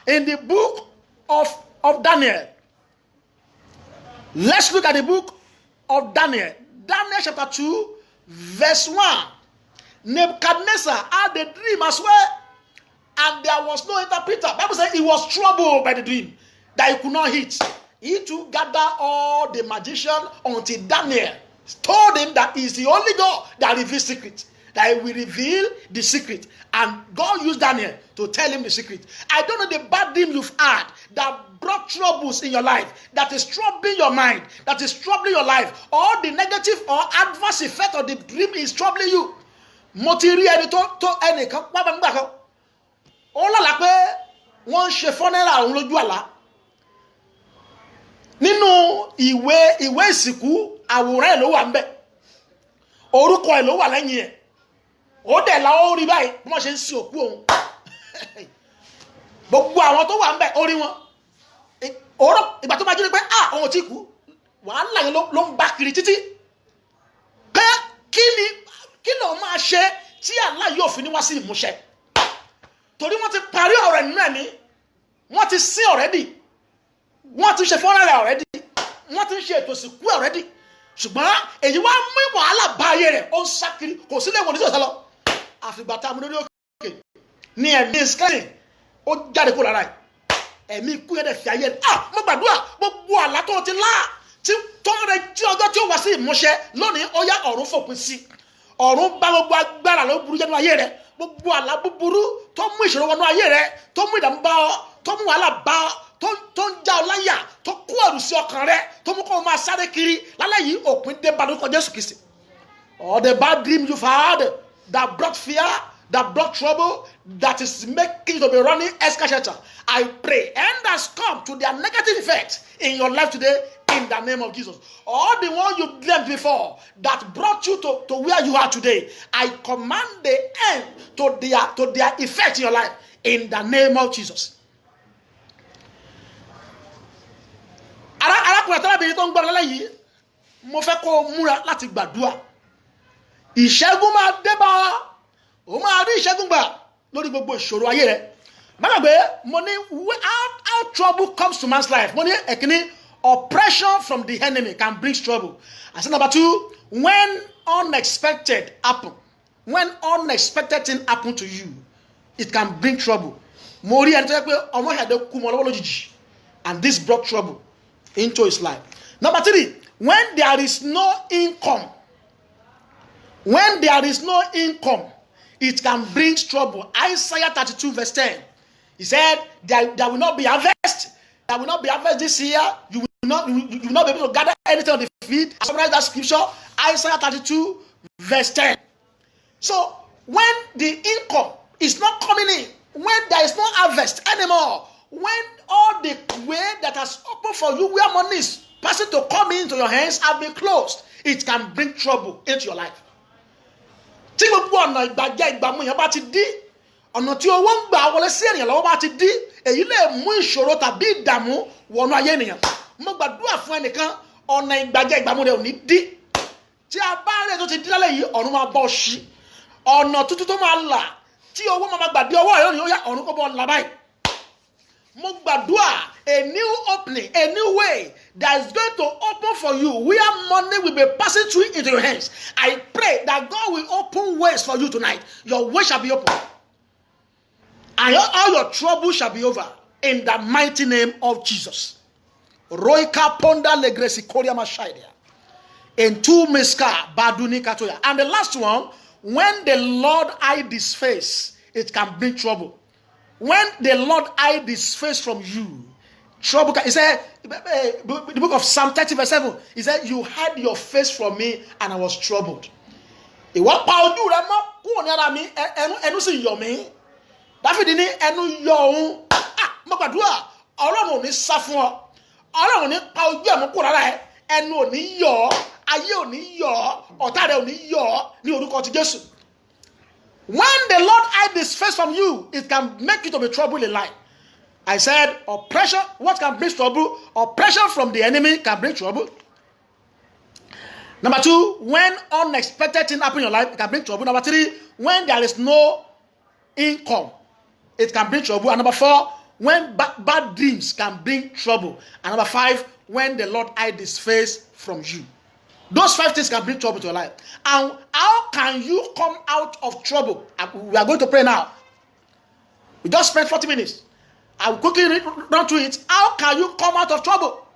In the book of Daniel, let's look at the book of Daniel. Daniel chapter 2 verse 1. Nebuchadnezzar had a dream as well, and there was no interpreter. Bible says he was troubled by the dream that he could not hit. He too gathered all the magicians until Daniel told him that he is the only God that reveals secret, that he will reveal the secret. And God used Daniel to tell him the secret. I don't know the bad dream you've had that brought troubles in your life, that is troubling your mind, that is troubling your life, or the negative or adverse effect of the dream is troubling you. Mo ti rí ẹni tó ẹnìkan pápá nígbà kan, ó lálàá pé wọ́n ń ṣe fọ́nẹ́rà òun lójú àlá. Nínú ìwé ìsìnkú àwòrán ẹ̀ ló wà ńbẹ̀, orúkọ ẹ̀ ló wà lẹ́yìn ẹ̀, ó dẹ̀ la ó rí báyìí bí wọ́n ṣe ń sin òkú òun. Gbogbo àwọn tó wà ńbẹ̀ ó rí wọn, òórọ̀ ìgbà tó máa jí ni pé òun ò tí kú, wàhálà yẹn ló ń bá kiri títí pé kí ló máa ṣe tí àlá yóò fi ní wá sí ìmúṣẹ. Torí wọ́n ti parí ọ̀rọ̀ nínú ẹ̀mí, wọ́n ti sin already, wọ́n ti ṣe fọ́nrán rẹ̀ already, wọ́n ti ṣe ètò ìsìnkú already, ṣùgbọ́n èyí wá mú wàhálà bá ayé rẹ̀, ó ń sá kiri, kò sí lè wọ̀n ní sọ̀tọ̀ lọ. Àfìgbà tá a mú lórí òkè ní ẹ̀mí skẹ́yìn ó jáde kó lára ẹ̀, ẹ̀mí ikú yẹn dẹ̀ fi ayé rẹ̀. Mo gbàdúrà gbogbo àlá tó ti lá tí tó ń retí ọjọ́ tí ó wá sí ìmúṣẹ lónìí, ó yá ọ̀run fòpin sí, ọ̀run bá gbogbo agbára ló burú jẹ́nu ayé rẹ̀, gbogbo àlá búburú tó mú ìṣòro wọnú ayé rẹ̀, tó mú ìdààmú bá ọ, tó mú wàhálà bá ọ, tó ń já ọ láyà, tó kó ẹ̀rù sí ọkàn rẹ̀, tó mú kó o máa sáré kiri lálẹ́ yìí, òpin dé bá lórúkọ Jésù Kristi. All the bad dreams you've had that brought fear, that brought trouble, that is making you to be running escalator, I pray end has come to their negative effect in your life today in the name of Jesus. All the one you dreamt before that brought you to where you are today, I command the end to their effect in your life in the name of Jesus. Arákùnrin àtàlábìnrin tó ń gbọ́ lálẹ́ yìí, mo fẹ́ kó múra láti gbàdúrà. Ìṣẹ́gun máa dé bá ọ, ó máa rí ìṣẹ́gun gbà lórí gbogbo ìṣòro ayé rẹ̀. Bágbàgbé, mo ní how trouble comes to man's life. Mo ní ẹ̀kíní, oppression from the enemy can bring trouble. I said number 2, when unexpected thing happen to you, it can bring trouble. Mo rí ẹni tó yẹ pé ọmọ ìyàdé kú mọ́ lọ́wọ́ lójijì, and this brought trouble into his life. Number 3, when there is no income, it can bring trouble. Isaiah 32 verse 10, he said there will not be harvest. There will not be harvest this year. You will not be able to gather anything on the field. I summarize that scripture, Isaiah 32 verse 10. So when the income is not coming in, when there is no harvest anymore, when all the way that has opened for you where money is passing to come into your hands have been closed, it can bring trouble into your life. Tí gbogbo ọ̀nà ìgbàjẹ́ ìgbàmú yẹn bá ti dí, ọ̀nà tí owó ń gbà wọlé sí ènìyàn lọ́wọ́ bá ti dí, èyí lè mú ìṣòro tàbí ìdààmú wọnú ayé ènìyàn. Mo gbàdúrà fún ẹnìkan, ọ̀nà ìgbàjẹ́ ìgbàmú rẹ̀ ò ní dí. Tí a bá rẹ̀ tó ti dí lálẹ́ yìí, ọ̀run máa bọ́ ṣí. Ọ̀nà tuntun tó máa là, tí owó máa gbàdé ọwọ́ rẹ̀ ó yá ọ̀run kó bọ́ là báyìí. Mo gbàdúrà, a new opening, a new way that is going to open for you where money will be passing through into your hands. I pray that God will open ways for you tonight. Your way shall be open, and all your trouble shall be over in the mighty name of Jesus. Roika ponda legresi koria mashaidia. And two miska baduni katoya. And the last one, when the Lord hides his face, it can bring trouble. When the Lord hides his face from you, trouble. He said, the book of Psalm 30 verse 7, he said, you hid your face from me and I was troubled. Ìwọ pa ojú rẹ mọ́ kúrò ní ara mi, ẹnu sì yọ̀ mí. Dáfídì ní ẹnu yọ òun. Mo gbàdúrà, Ọlọ́run ò ní sá fún ọ. Ọlọ́run ò ní pa ojú ẹ̀ mọ́ kúrò lára ẹ. Ẹnu ò ní yọ̀ ọ́, ayé ò ní yọ̀ ọ́, ọ̀tá rẹ ò ní yọ̀ ọ́ ní orúkọ ti Jésù. When the Lord hides his face from you, it can make you to be troubled in life. I said, oppression, what can bring trouble? Oppression from the enemy can bring trouble. Number 2, when unexpected things happen in your life, it can bring trouble. Number 3, when there is no income, it can bring trouble. And number 4, when bad dreams can bring trouble. And number 5, when the Lord hides his face from you. Those 5 things can bring trouble to your life. And how can you come out of trouble? We are going to pray now. We just spent 40 minutes. I will quickly run through it. How can you come out of trouble?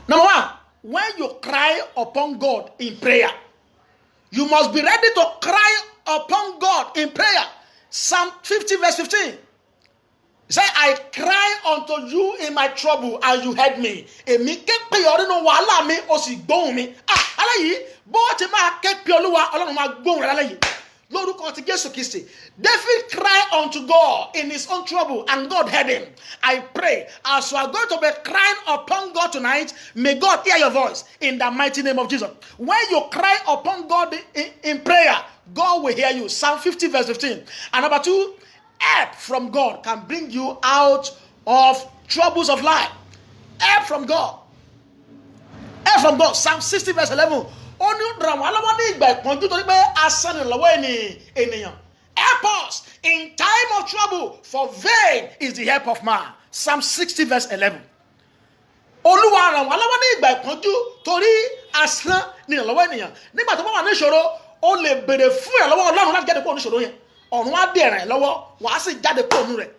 Number 1, when you cry upon God in prayer. You must be ready to cry upon God in prayer. Psalm 50 verse 15. He said, I cry unto you in my trouble and you heard me. Èmi ké pe ọ nínú wàhálà mi, ó sì gbóhùn mi. Aláyìí, bó ti máa ké pe Olúwa, Ọlọ́run máa gbóhùn rẹ̀ aláyìí. Lórúkọ ti Jésù Kristi. David cried unto God in his own trouble and God heard him. I pray, as you are going to be crying upon God tonight, may God hear your voice in the mighty name of Jesus. When you cry upon God in prayer, God will hear you. Psalm 50 verse 15. And number 2, help from God can bring you out of troubles of life. Help from God. Help from God. Psalm 60 verse 11. Help us in time of trouble, for vain is the help of man. Psalm 60 verse 11. Olúwa ràn wá lọ́wọ́ ní ìgbà ìpọ́njú torí asán ni ìrànlọ́wọ́ ènìyàn. Nígbà tó bá wà ní ìṣòro, ó lè béèrè fún ìrànlọ́wọ́ Ọlọ́run láti jáde kúrò ní ìṣòro yẹn. Ọ̀run á dé ràn ẹ́ lọ́wọ́, wàá sì jáde kúrò nínú rẹ̀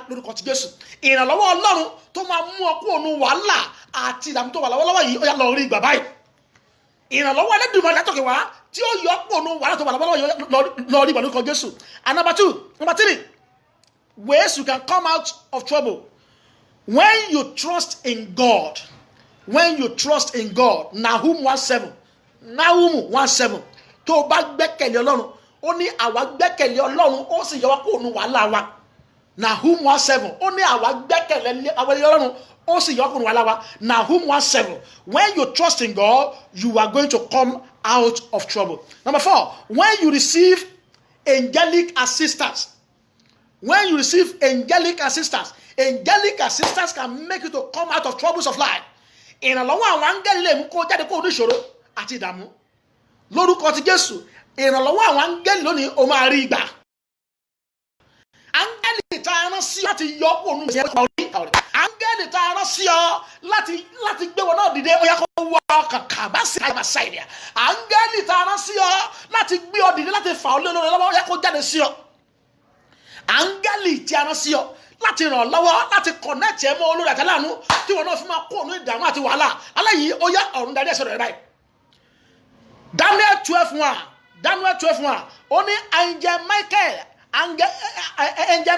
lórúkọ ti Jésù. Ìrànlọ́wọ́ Ọlọ́run tó máa mú ọ kúrò nínú wàhálà àti ìdààmú tó wà lọ́wọ́lọ́wọ́ yìí, ó yá lọ rí ìgbà báyìí. Ìrànlọ́wọ́ Ẹlẹ́dùmarè látòkè wá tí ó yọ kúrò nínú wàhálà tó wà lọ́wọ́lọ́wọ́ yìí, lọ rí ìgbà lórúkọ Jésù. And number 3, ways you can come out of trouble. When you trust in God. When you trust in God. Nahum 1:7. Tó bá gbẹ́kẹ̀lé Ọlọ́run, ó ní àwa gbẹ́kẹ̀lé Ọlọ́run, ó sì yọ wá kúrò nínú wàhálà wa. Nahum 1:7. Ó ní àwa gbẹ́kẹ̀lé Ọlọ́run, ó sì yọ wá kúrò nínú wàhálà wa. Nahum 1:7. When you trust in God, you are going to come out of trouble. Number 4, when you receive angelic assistance. When you receive angelic assistance can make you to come out of troubles of life. Ìrànlọ́wọ́ àwọn áńgẹ́lì lè mú kó jáde kó ní ìṣòro àti ìdààmú. Lórúkọ ti Jésù, ìrànlọ́wọ́ àwọn áńgẹ́lì lónìí ó máa rí ìgbà. Áńgẹ́lì tá a rán sí ọ láti yọ kó nù ìṣẹ́ pa orí. Áńgẹ́lì tá a rán sí ọ láti gbé wọn náà dìde, ó yá kó wá kàkà bá sí àyè sáì rẹ̀. Áńgẹ́lì tá a rán sí ọ láti gbé ọ dìde, láti fà ọ lé lórí lọ́wọ́, ó yá kó jáde sí ọ. Áńgẹ́lì tí a rán sí ọ láti ràn ọ́ lọ́wọ́, láti connect ẹ mọ́ olórí àtàlánú tí wọn náà fi máa kó ní ìdààmú àti wàhálà. Aláyìí ó yá ọ̀run darí ẹ̀sẹ̀ rẹ̀ báyìí. Daniel 12:1 ó ní angel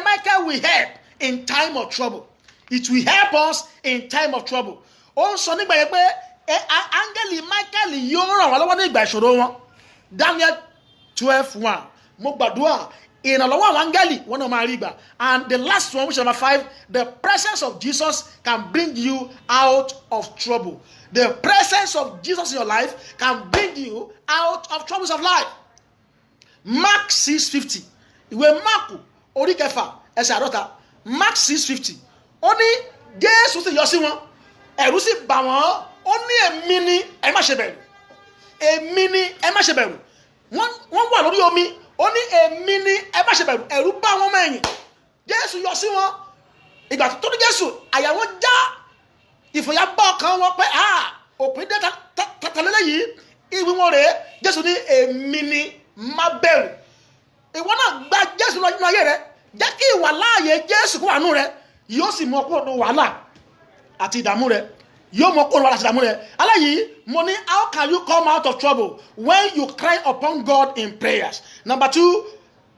Michael will help in time of trouble. It will help us in time of trouble. Ó ń sọ nígbà yẹn pé áńgẹ́lì Michael yóò ràn wá lọ́wọ́ ní ìgbà ìṣòro wọn. Daniel 12:1. Mo gbàdúrà ìrànlọ́wọ́ àwọn áńgẹ́lì wọn náà máa rí ìgbà. And the last one, which is number 5, the presence of Jesus can bring you out of trouble. The presence of Jesus in your life can bring you out of troubles of life. Mark 6:50. Ìwé Máàkù orí kẹfà ẹsẹ̀ àádọ́ta. Mark 6:50. Ó ní Jésù sì yọ sí wọn, ẹ̀rù sì bà wọ́n. Ó ní èmi ni ẹ má ṣe bẹ̀rù. Èmi ni ẹ má ṣe bẹ̀rù. Wọ́n wà lórí omi. Ó ní èmi ni ẹ má ṣe bẹ̀rù. Ẹ̀rù bá wọn mẹ́yìn. Jésù yọ sí wọn. Ìgbà tó ní Jésù, àyà wọn já. Ìfòyà bá ọkàn wọn pé òpin dé tàtàlélẹ́ yìí. Ìwé wọn rèé. Jésù ní èmi ni má bẹ̀rù. Ìwọ náà gba Jésù nínú ayé rẹ. Jẹ́ kí ìwà láàyè Jésù kó wà nínú rẹ. Yóò sì mú ọ kúrò nínú wàhálà àti ìdààmú rẹ. Yóò mú ọ kúrò nínú wàhálà àti ìdààmú rẹ. Aláyìí, mo ní how can you come out of trouble? When you cry upon God in prayers. Number 2,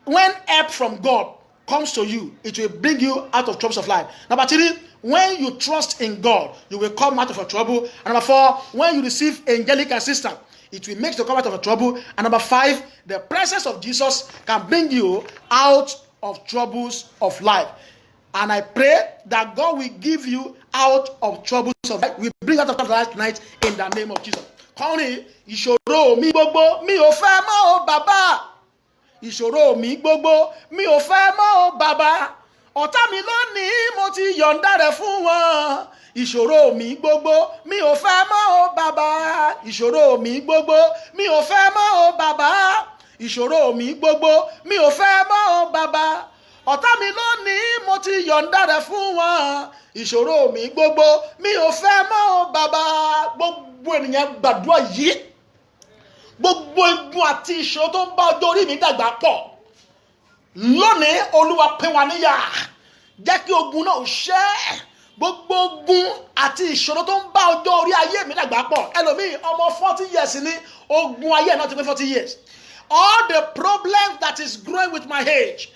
when help from God comes to you, it will bring you out of troubles of life. Number 3, when you trust in God, you will come out of your trouble. And number 4, when you receive angelic assistance, it will make you come out of your trouble. And number 5, the presence of Jesus can bring you out of troubles of life. And I pray that God will give you out of troubles of life. We bring out of troubles of life tonight in the name of Jesus. Kọrin, ìṣòro mi gbogbo mi ò fẹ́ mọ́ o bàbá. Ìṣòro mi gbogbo mi ò fẹ́ mọ́ o bàbá. Ọ̀tá mi lónìí mo ti yọ̀ǹda rẹ̀ fún wọn. Ìṣòro mi gbogbo mi ò fẹ́ mọ́ o bàbá. Ìṣòro mi gbogbo mi ò fẹ́ mọ́ o bàbá. Ìṣòro mi gbogbo mi ò fẹ́ mọ́ o bàbá. Ọ̀tá mi lónìí mo ti yọ̀ǹda rẹ̀ fún wọn. Ìṣòro mi gbogbo mi ò fẹ́ mọ́ o bàbá. Gbogbo ènìyàn gbàdúrà yìí. Gbogbo egun àti ìṣòro tó ń bá ọjọ́ orí mi dàgbà pọ̀. Lónìí Olúwa pín wa níyà. Jẹ́ kí ogun náà ṣẹ́. Gbogbo ogun àti ìṣòro tó ń bá ọjọ́ orí ayé mi dàgbà pọ̀. Ẹlòmíì ọmọ 40 years ni ogun ayé náà ti pé 40 years. All the problems that is growing with my age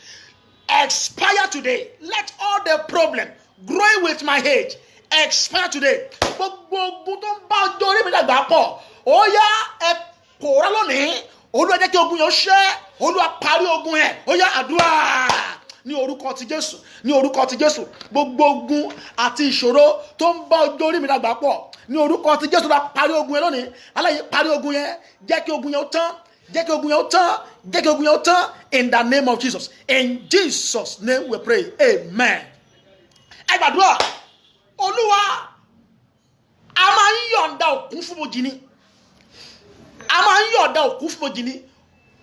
expire today. Let all the problem growing with my age expire today. Gbogbo ogun tó ń bá ọjọ́ orí mi dàgbà pọ̀. Ó yá ẹ pòórá lónìí. Olúwa jẹ́ kí ogun yẹn ṣẹ́. Olúwa parí ogun yẹn. Ó yá àdúrà ní orúkọ ti Jésù. Ní orúkọ ti Jésù. Gbogbo ogun àti ìṣòro tó ń bá ọjọ́ orí mi dàgbà pọ̀. Ní orúkọ ti Jésù la parí ogun yẹn lónìí. Aláyé parí ogun yẹn. Jẹ́ kí ogun yẹn ó tán. Jẹ́ kí ogun yẹn ó tán. Jẹ́ kí ogun yẹn ó tán. In the name of Jesus. In Jesus' name we pray. Amen. Ẹ gbàdúrà. Olúwa a máa ń yọ̀ǹda òkú fún bojì ni. A máa ń yọ̀ǹda òkú fún bojì ni.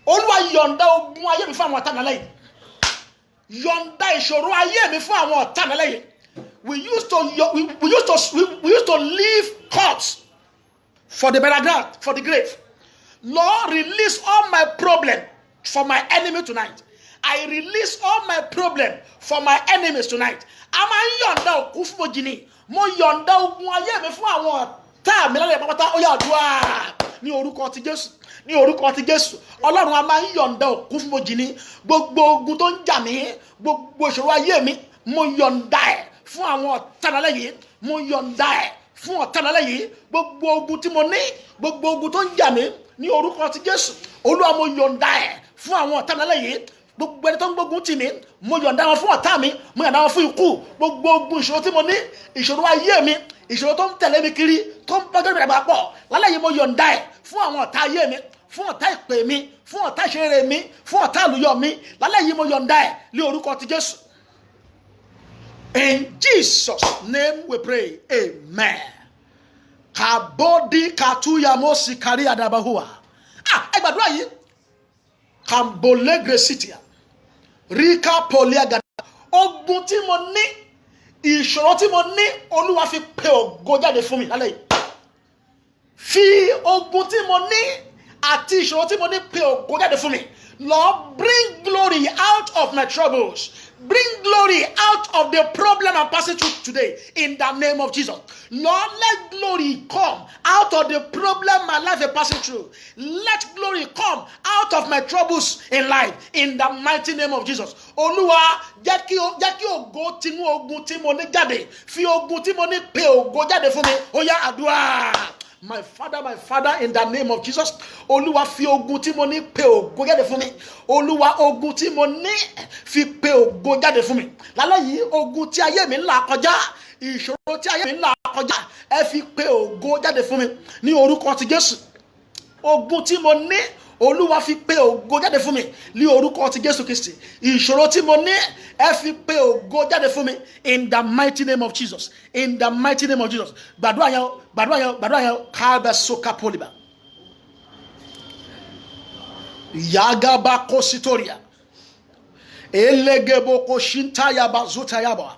Olúwa yọ̀ǹda ogun ayé mi fún àwọn ọ̀tá mi lẹ́yìn. Yọ̀ǹda ìṣòro ayé mi fún àwọn ọ̀tá mi lẹ́yìn. We used to leave corpse for the burial ground, for the grave. Lord, release all my problem for my enemy tonight. I release all my problem for my enemies tonight. A máa ń yọ̀ǹda òkú fún bojì ni. Mo yọ̀ǹda ogun ayé mi fún àwọn ọ̀tá mi lẹ́yìn pápátá. Ó yá àdúrà ní orúkọ ti Jésù. Ní orúkọ ti Jésù. Ọlọ́run a máa ń yọ̀ǹda òkú fún bojì ni. Gbogbo ogun tó ń jà mí, gbogbo ìṣòro ayé mi, mo yọ̀ǹda ẹ̀ fún àwọn ọ̀tá mi lẹ́yìn. Mo yọ̀ǹda ẹ̀ fún ọ̀tá mi lẹ́yìn. Gbogbo ogun tí mo ní, gbogbo ogun tó ń jà mí, ní orúkọ ti Jésù. Olúwa mo yọ̀ǹda ẹ̀ fún àwọn ọ̀tá mi lẹ́yìn. Gbogbo ẹni tó ń gbógun tì mí, mo yọ̀ǹda wọn fún ọ̀tá mi, mo yọ̀ǹda wọn fún ikú. Gbogbo ogun ìṣòro tí mo ní, ìṣòro ayé mi, ìṣòro tó ń tẹ̀lé mi kiri, tó ń bọ́jọ́ ìgbà pọ̀, lálẹ́ yìí mo yọ̀ǹda ẹ̀ fún àwọn ọ̀tá ayé mi, fún ọ̀tá ìpè mi, fún ọ̀tá ìṣeré mi, fún ọ̀tá àlùyọ mi, lálẹ́ yìí mo yọ̀ǹda ẹ̀ ní orúkọ ti Jésù. In Jesus' name we pray. Amen. Kabodi katuya mosi kari adabahua. Ẹ gbàdúrà yìí. Kambolegre sitia. Rika poliagada. Ogun tí mo ní, ìṣòro tí mo ní, Olúwa fi pe ògo jáde fún mi lálẹ́ yìí. Fi ogun tí mo ní àti ìṣòro tí mo ní pe ògo jáde fún mi. Lord, bring glory out of my troubles. Bring glory out of the problem I'm passing through today in the name of Jesus. Lord, let glory come out of the problem my life is passing through. Let glory come out of my troubles in life in the mighty name of Jesus. Olúwa, jẹ́ kí ògo tinú ogun tí mo ní jáde. Fi ogun tí mo ní pe ògo jáde fún mi. Ó yá àdúrà. My Father, in the name of Jesus. Olúwa fi ogun tí mo ní pe ògo jáde fún mi. Olúwa ogun tí mo ní fi pe ògo jáde fún mi. Lálẹ́ yìí ogun tí ayé mi ń là kọjá, ìṣòro tí ayé mi ń là kọjá, ẹ fi pe ògo jáde fún mi ní orúkọ ti Jésù. Ogun tí mo ní, Olúwa fi pe ògo jáde fún mi ní orúkọ ti Jésù Kristi. Ìṣòro tí mo ní, ẹ fi pe ògo jáde fún mi in the mighty name of Jesus. In the mighty name of Jesus. Gbàdúrà yẹn kábẹ soka poliba. Yagaba kositoria. Elegebo koshinta yaba zuta yaba.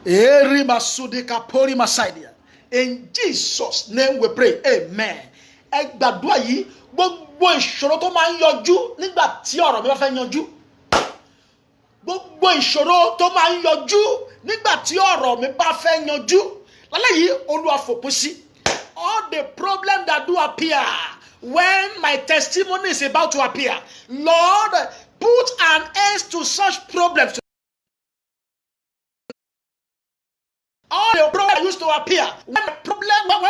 Eri masudika pori masaidia. In Jesus' name we pray. Amen. Ẹ gbàdúrà yìí gbogbo ìṣòro tó máa ń yọjú nígbà tí ọ̀rọ̀ mi bá fẹ́ yanjú. Gbogbo ìṣòro tó máa ń yọjú nígbà tí ọ̀rọ̀ mi bá fẹ́ yanjú. Lálẹ́ yìí Olúwa fòpin sí. All the problems that do appear when my testimony is about to appear, Lord, put an end to such problems. All the problems used to appear when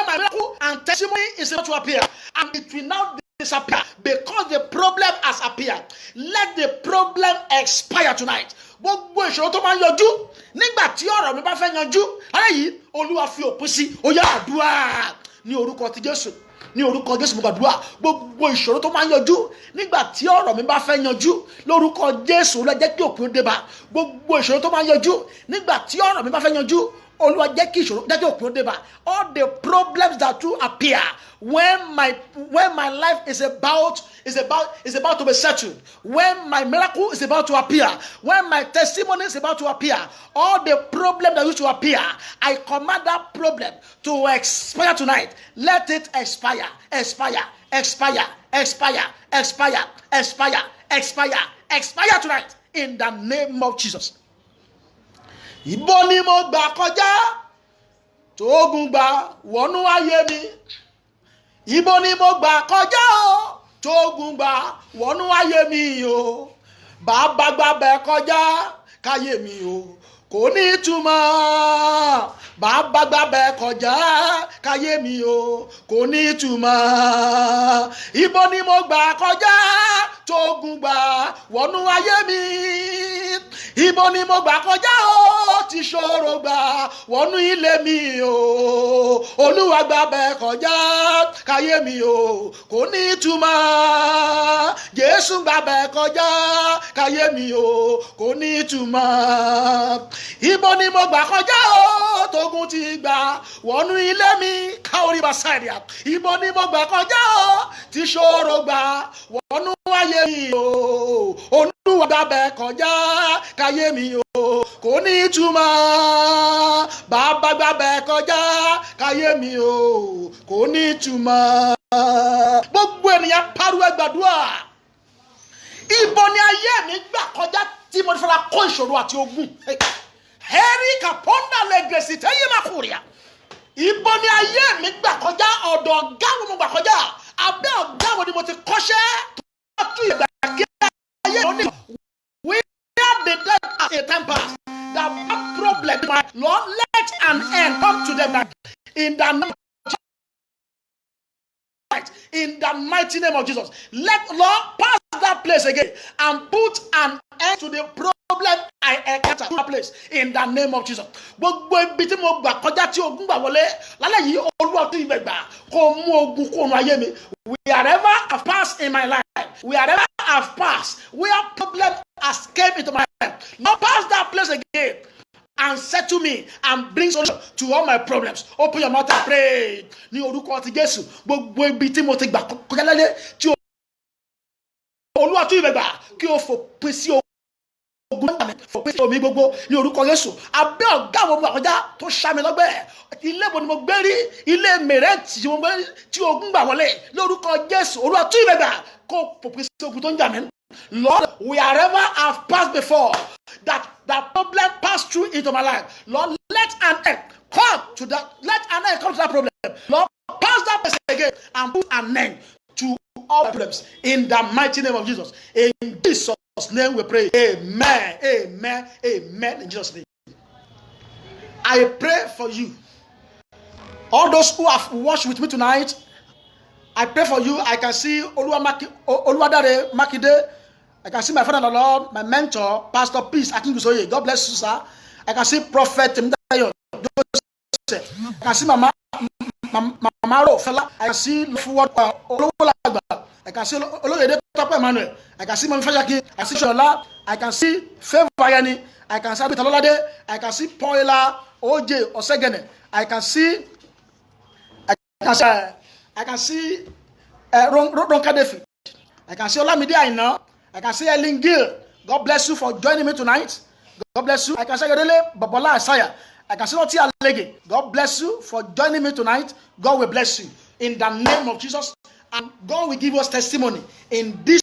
my miracle and testimony is about to appear, and it will now disappear because the problem has appeared. Let the problem expire tonight. Gbogbo ìṣòro tó máa ń yọjú nígbà tí ọ̀rọ̀ mi bá fẹ́ yanjú, ayé yìí Olúwa fi òpin sí. Ó yá àdúrà ní orúkọ ti Jésù. Ní orúkọ Jésù mo gbàdúrà gbogbo ìṣòro tó máa ń yọjú nígbà tí ọ̀rọ̀ mi bá fẹ́ yanjú lórúkọ Jésù Olúwa jẹ́ kí òpin ó dé bá. Gbogbo ìṣòro tó máa ń yọjú nígbà tí ọ̀rọ̀ mi bá fẹ́ yanjú Olúwa jẹ́ kí ìṣòro jẹ́ kí òpin ó dé bá. All the problems that do appear when my life is about to be settled, when my miracle is about to appear, when my testimony is about to appear, all the problems that used to appear, I command that problem to expire tonight. Let it expire, expire, expire, expire, expire, expire, expire, expire tonight in the name of Jesus. Ibo ni mo gbà kọjá tógun gbà wọnú ayé mi. Ibo ni mo gbà kọjá o tógun gbà wọnú ayé mi o. Bàbá gbà bẹ̀ kọjá káyé mi o kò ní ìtumọ̀. Bàbá gbà bẹ̀ kọjá káyé mi o kò ní ìtumọ̀. Ibo ni mo gbà kọjá tógun gbà wọnú ayé mi. Ibo ni mo gbà kọjá o tí ṣòro gbà wọnú ilé mi o. Olúwa gbà bẹ̀ kọjá káyé mi o kò ní ìtumọ̀. Jésù gbà bẹ̀ kọjá káyé mi o kò ní ìtumọ̀. Ibo ni mo gbà kọjá o tógun ti gbà wọnú ilé mi káorí bá sáìdì à. Ibo ni mo gbà kọjá o tí ṣòro gbà wọnú ayé mi o. Olúwa gbà bẹ̀ kọjá káyé mi o kò ní ìtumọ̀. Bàbá gbà bẹ̀ kọjá káyé mi o kò ní ìtumọ̀. Gbogbo ènìyàn pariwo gbàdúrà. Ibo ni ayé mi gbà kọjá tí mo fara kó ìṣòro àti ogun. Heri kaponda legresi teye makuria. Ibo ni ayé mi gbà kọjá ọ̀dọ̀ ọ̀gá wo mo gbà kọjá. Abẹ́ ọ̀gá wo ni mo ti kọ́ṣẹ́ tó tú ìgbà kí ayé òní. We are the dead at a time past. That problem, my Lord, let an end come to them now. In the mighty name of Jesus. Let Lord pass that place again and put an end to the problem I encounter that place in the name of Jesus. Gbogbo ibi tí mo gbà kọjá tí ogun gbà wọlé lálẹ́ yìí Olúwa tó ibẹ̀ gbà kó mú ogun kó nu ayé mi. Wherever I've passed in my life, wherever I've passed, where problem has came into my life, now pass that place again and settle me and bring solution to all my problems. Open your mouth and pray. Ní orúkọ ti Jésù, gbogbo ibi tí mo ti gbà kọjá lálẹ́ tí Olúwa tó ibẹ̀ gbà kí o fòpin sí ogun fòpin sí omi gbogbo ní orúkọ Jésù. Abẹ́ ọ̀gá wo mo gbà kọjá tó ṣá mi lọ́gbẹ́. Ilé wo ni mo gbé rí? Ilé mẹ̀rẹ̀ǹtì tí mo gbé rí tí ogun gbà wọlé lórúkọ Jésù. Olúwa tó ibẹ̀ gbà kó fòpin sí ogun tó ń jà mí. Lord, wherever I've passed before, that problem passed through into my life, Lord, let an end come to that. Let an end come to that problem. Lord, pass that place again and put an end to all problems in the mighty name of Jesus. In Jesus' name we pray. Amen. Amen. Amen. In Jesus' name. I pray for you. All those who have watched with me tonight, I pray for you. I can see Oluwadare Makide. I can see my father in the Lord, my mentor, Pastor Peace Akingusoye. God bless you, sir. I can see Prophet Timdayo Joseph. I can see Mama Fela. I can see Olowolagba. I can see Oloyede Tope Emmanuel. I can see Mami Fajaki. I can see Shola. I can see Favor Ayani. I can see Abitalolade. I can see Poila OJ Osegene. I can see Ronka David. I can see Olamide Aina. I can see Ellen Gill. God bless you for joining me tonight. God bless you. I can see Yodele Babola Isaiah. I can see Oti Alege. God bless you for joining me tonight. God will bless you in the name of Jesus. And God will give us testimony in this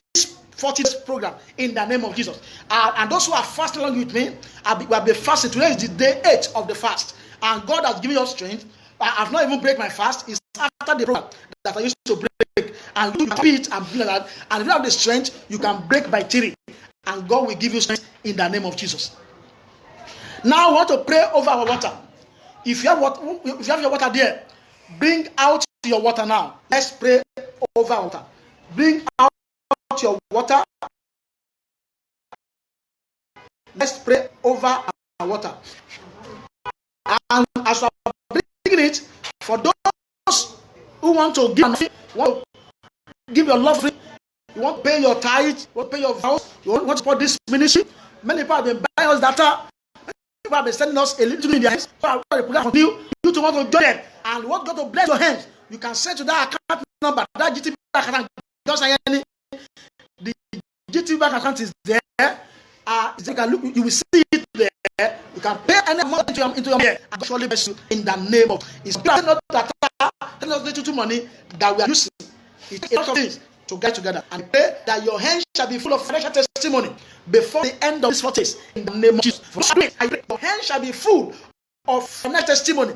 40 days program in the name of Jesus. And those who are fasting along with me, we have been fasting. Today is the day 8 of the fast. And God has given us strength. I have not even break my fast. It's after the program that I used to break. And you can repeat and do that. And if you have the strength, you can break by 3. and God will give you strength in the name of Jesus. Now I want to pray over our water. If you have your water there, bring out your water now. Let's pray over water. Bring out your water. Let's pray over our water. And as we are bringing it, for those who want to give your love, you want to pay your tithe, you want to pay your vows, you want to support this ministry. Many people have been buying us data. People have been sending us a little in their hands. So I want you to want to join them. And what God to bless your hands, you can send to that account number, that GTB account. The GTB bank account is there. You can look, you will see it there. You can pay any amount into your hand and surely bless you in the name of. It's not that little money that we are using. It's a lot of things to get together and pray that your hands shall be full of financial testimony before the end of this 40 days in the name of Jesus. I pray your hands shall be full of financial testimony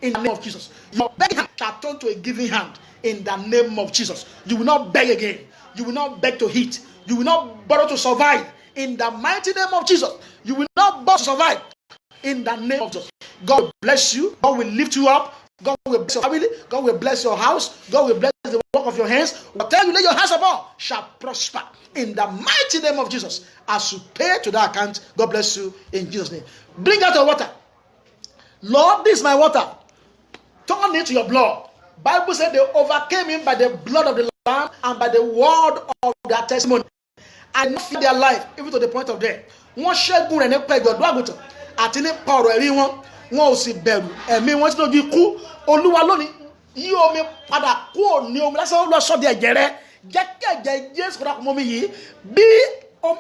in the name of Jesus. Your begging hand shall turn to a giving hand in the name of Jesus. You will not beg again. You will not beg to eat. You will not borrow to survive in the mighty name of Jesus. You will not borrow to survive in the name of Jesus. God will bless you. God will lift you up. God will bless your family. God will bless your house. God will bless the work of your hands. Whatever you lay your hands upon shall prosper in the mighty name of Jesus. As you pay to that account, God bless you in Jesus' name. Bring out your water. Lord, this is my water. Turn it to your blood. Bible said they overcame him by the blood of the Lamb and by the word of their testimony. And not fear their life, even to the point of death. Wọ́n ṣẹ́gun rẹ̀ nípa ìjọ̀dún àgùntàn àti nípa ọ̀rọ̀ ẹ̀rí wọn. Wọn ò sì bẹ̀rù ẹ̀mí wọn tí lójú ikú. Olúwa lónìí yí omi padà kúrò ní omi lásán lọ sọ di ẹ̀jẹ̀ rẹ̀. Jẹ́ kí ẹ̀jẹ̀ Jésù kọ́dà kún omi yìí. Bí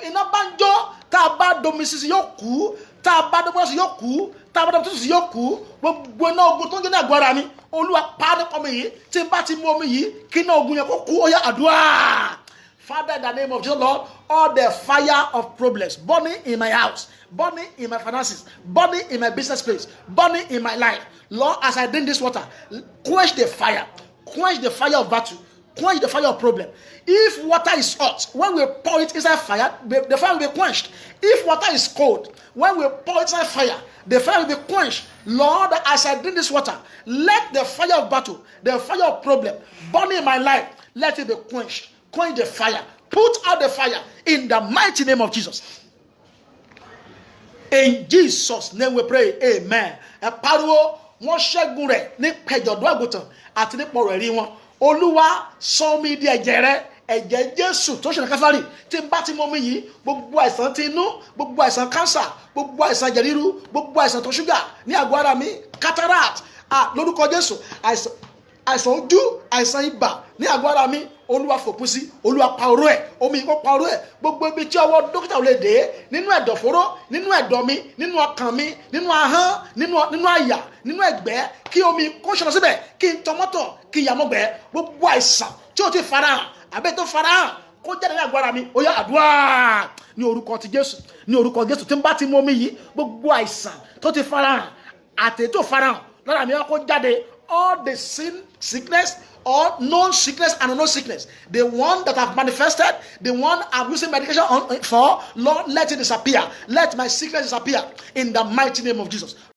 iná bá ń jó, tá a bá domi sísí yóò kú. Tá a bá domi sísí yóò kú. Tá a bá domi sísí yóò kú. Gbogbo iná ogun tó ń jẹ́ ní àgọ́ ara mi. Olúwa pa á nípa omi yìí. Tí n bá ti mú omi yìí, kí iná ogun yẹn kó kú. Ó yá àdúrà. Father, in the name of Jesus, Lord, all the fire of problems burning in my house, burning in my finances, burning in my business place, burning in my life, Lord, as I drink this water, quench the fire of battle, quench the fire of problem. If water is hot, when we pour it inside fire, the fire will be quenched. If water is cold, when we pour it inside fire, the fire will be quenched. Lord, as I drink this water, let the fire of battle, the fire of problem burning in my life, let it be quenched. Quench the fire. Put out the fire in the mighty name of Jesus. In Jesus' name we pray. Amen. Pariwo wọ́n ṣẹ́gun rẹ̀ ní pẹ̀jọ̀dún àgùntàn àti ní pọ̀rọ̀ ẹ̀rí wọn. Olúwa sọ mi di ẹ̀jẹ̀ rẹ̀, ẹ̀jẹ̀ Jésù tó ṣe ní Káfárì. Tí n bá ti mọ mi yìí, gbogbo àìsàn ti inú, gbogbo àìsàn kánsà, gbogbo àìsàn ẹ̀jẹ̀ ríru, gbogbo àìsàn tó ṣúgà ní àgọ́ ara mi, cataract, lórúkọ Jésù, àìsàn ojú, àìsàn ibà ní àgọ́ ara mi, Olúwa fòpin sí, Olúwa pa oró ẹ̀, omi kó pa oró ẹ̀, gbogbo ibi tí ọwọ́ dókítà ò lè dé, nínú ẹ̀dọ̀fóró, nínú ẹ̀dọ̀ mi, nínú ọkàn mi, nínú ahọ́n, nínú àyà, nínú ẹ̀gbẹ́, kí omi kó ṣọlọ síbẹ̀, kí n tọmọ́tọ̀, kí n yàmọ́gbẹ́, gbogbo àìsàn tí ó ti farahàn, àbẹ́ tó farahàn, kó jáde ní àgọ́ ara mi, ó yá àdúrà ní orúkọ ti Jésù, ní orúkọ Jésù, tí n bá ti mú omi yìí, gbogbo àìsàn tó ti farahàn, àti tó farahàn, lára mi kó jáde, all the sickness, or known sickness and unknown sickness, the one that have manifested, the one I'm using medication for, Lord, let it disappear. Let my sickness disappear in the mighty name of Jesus.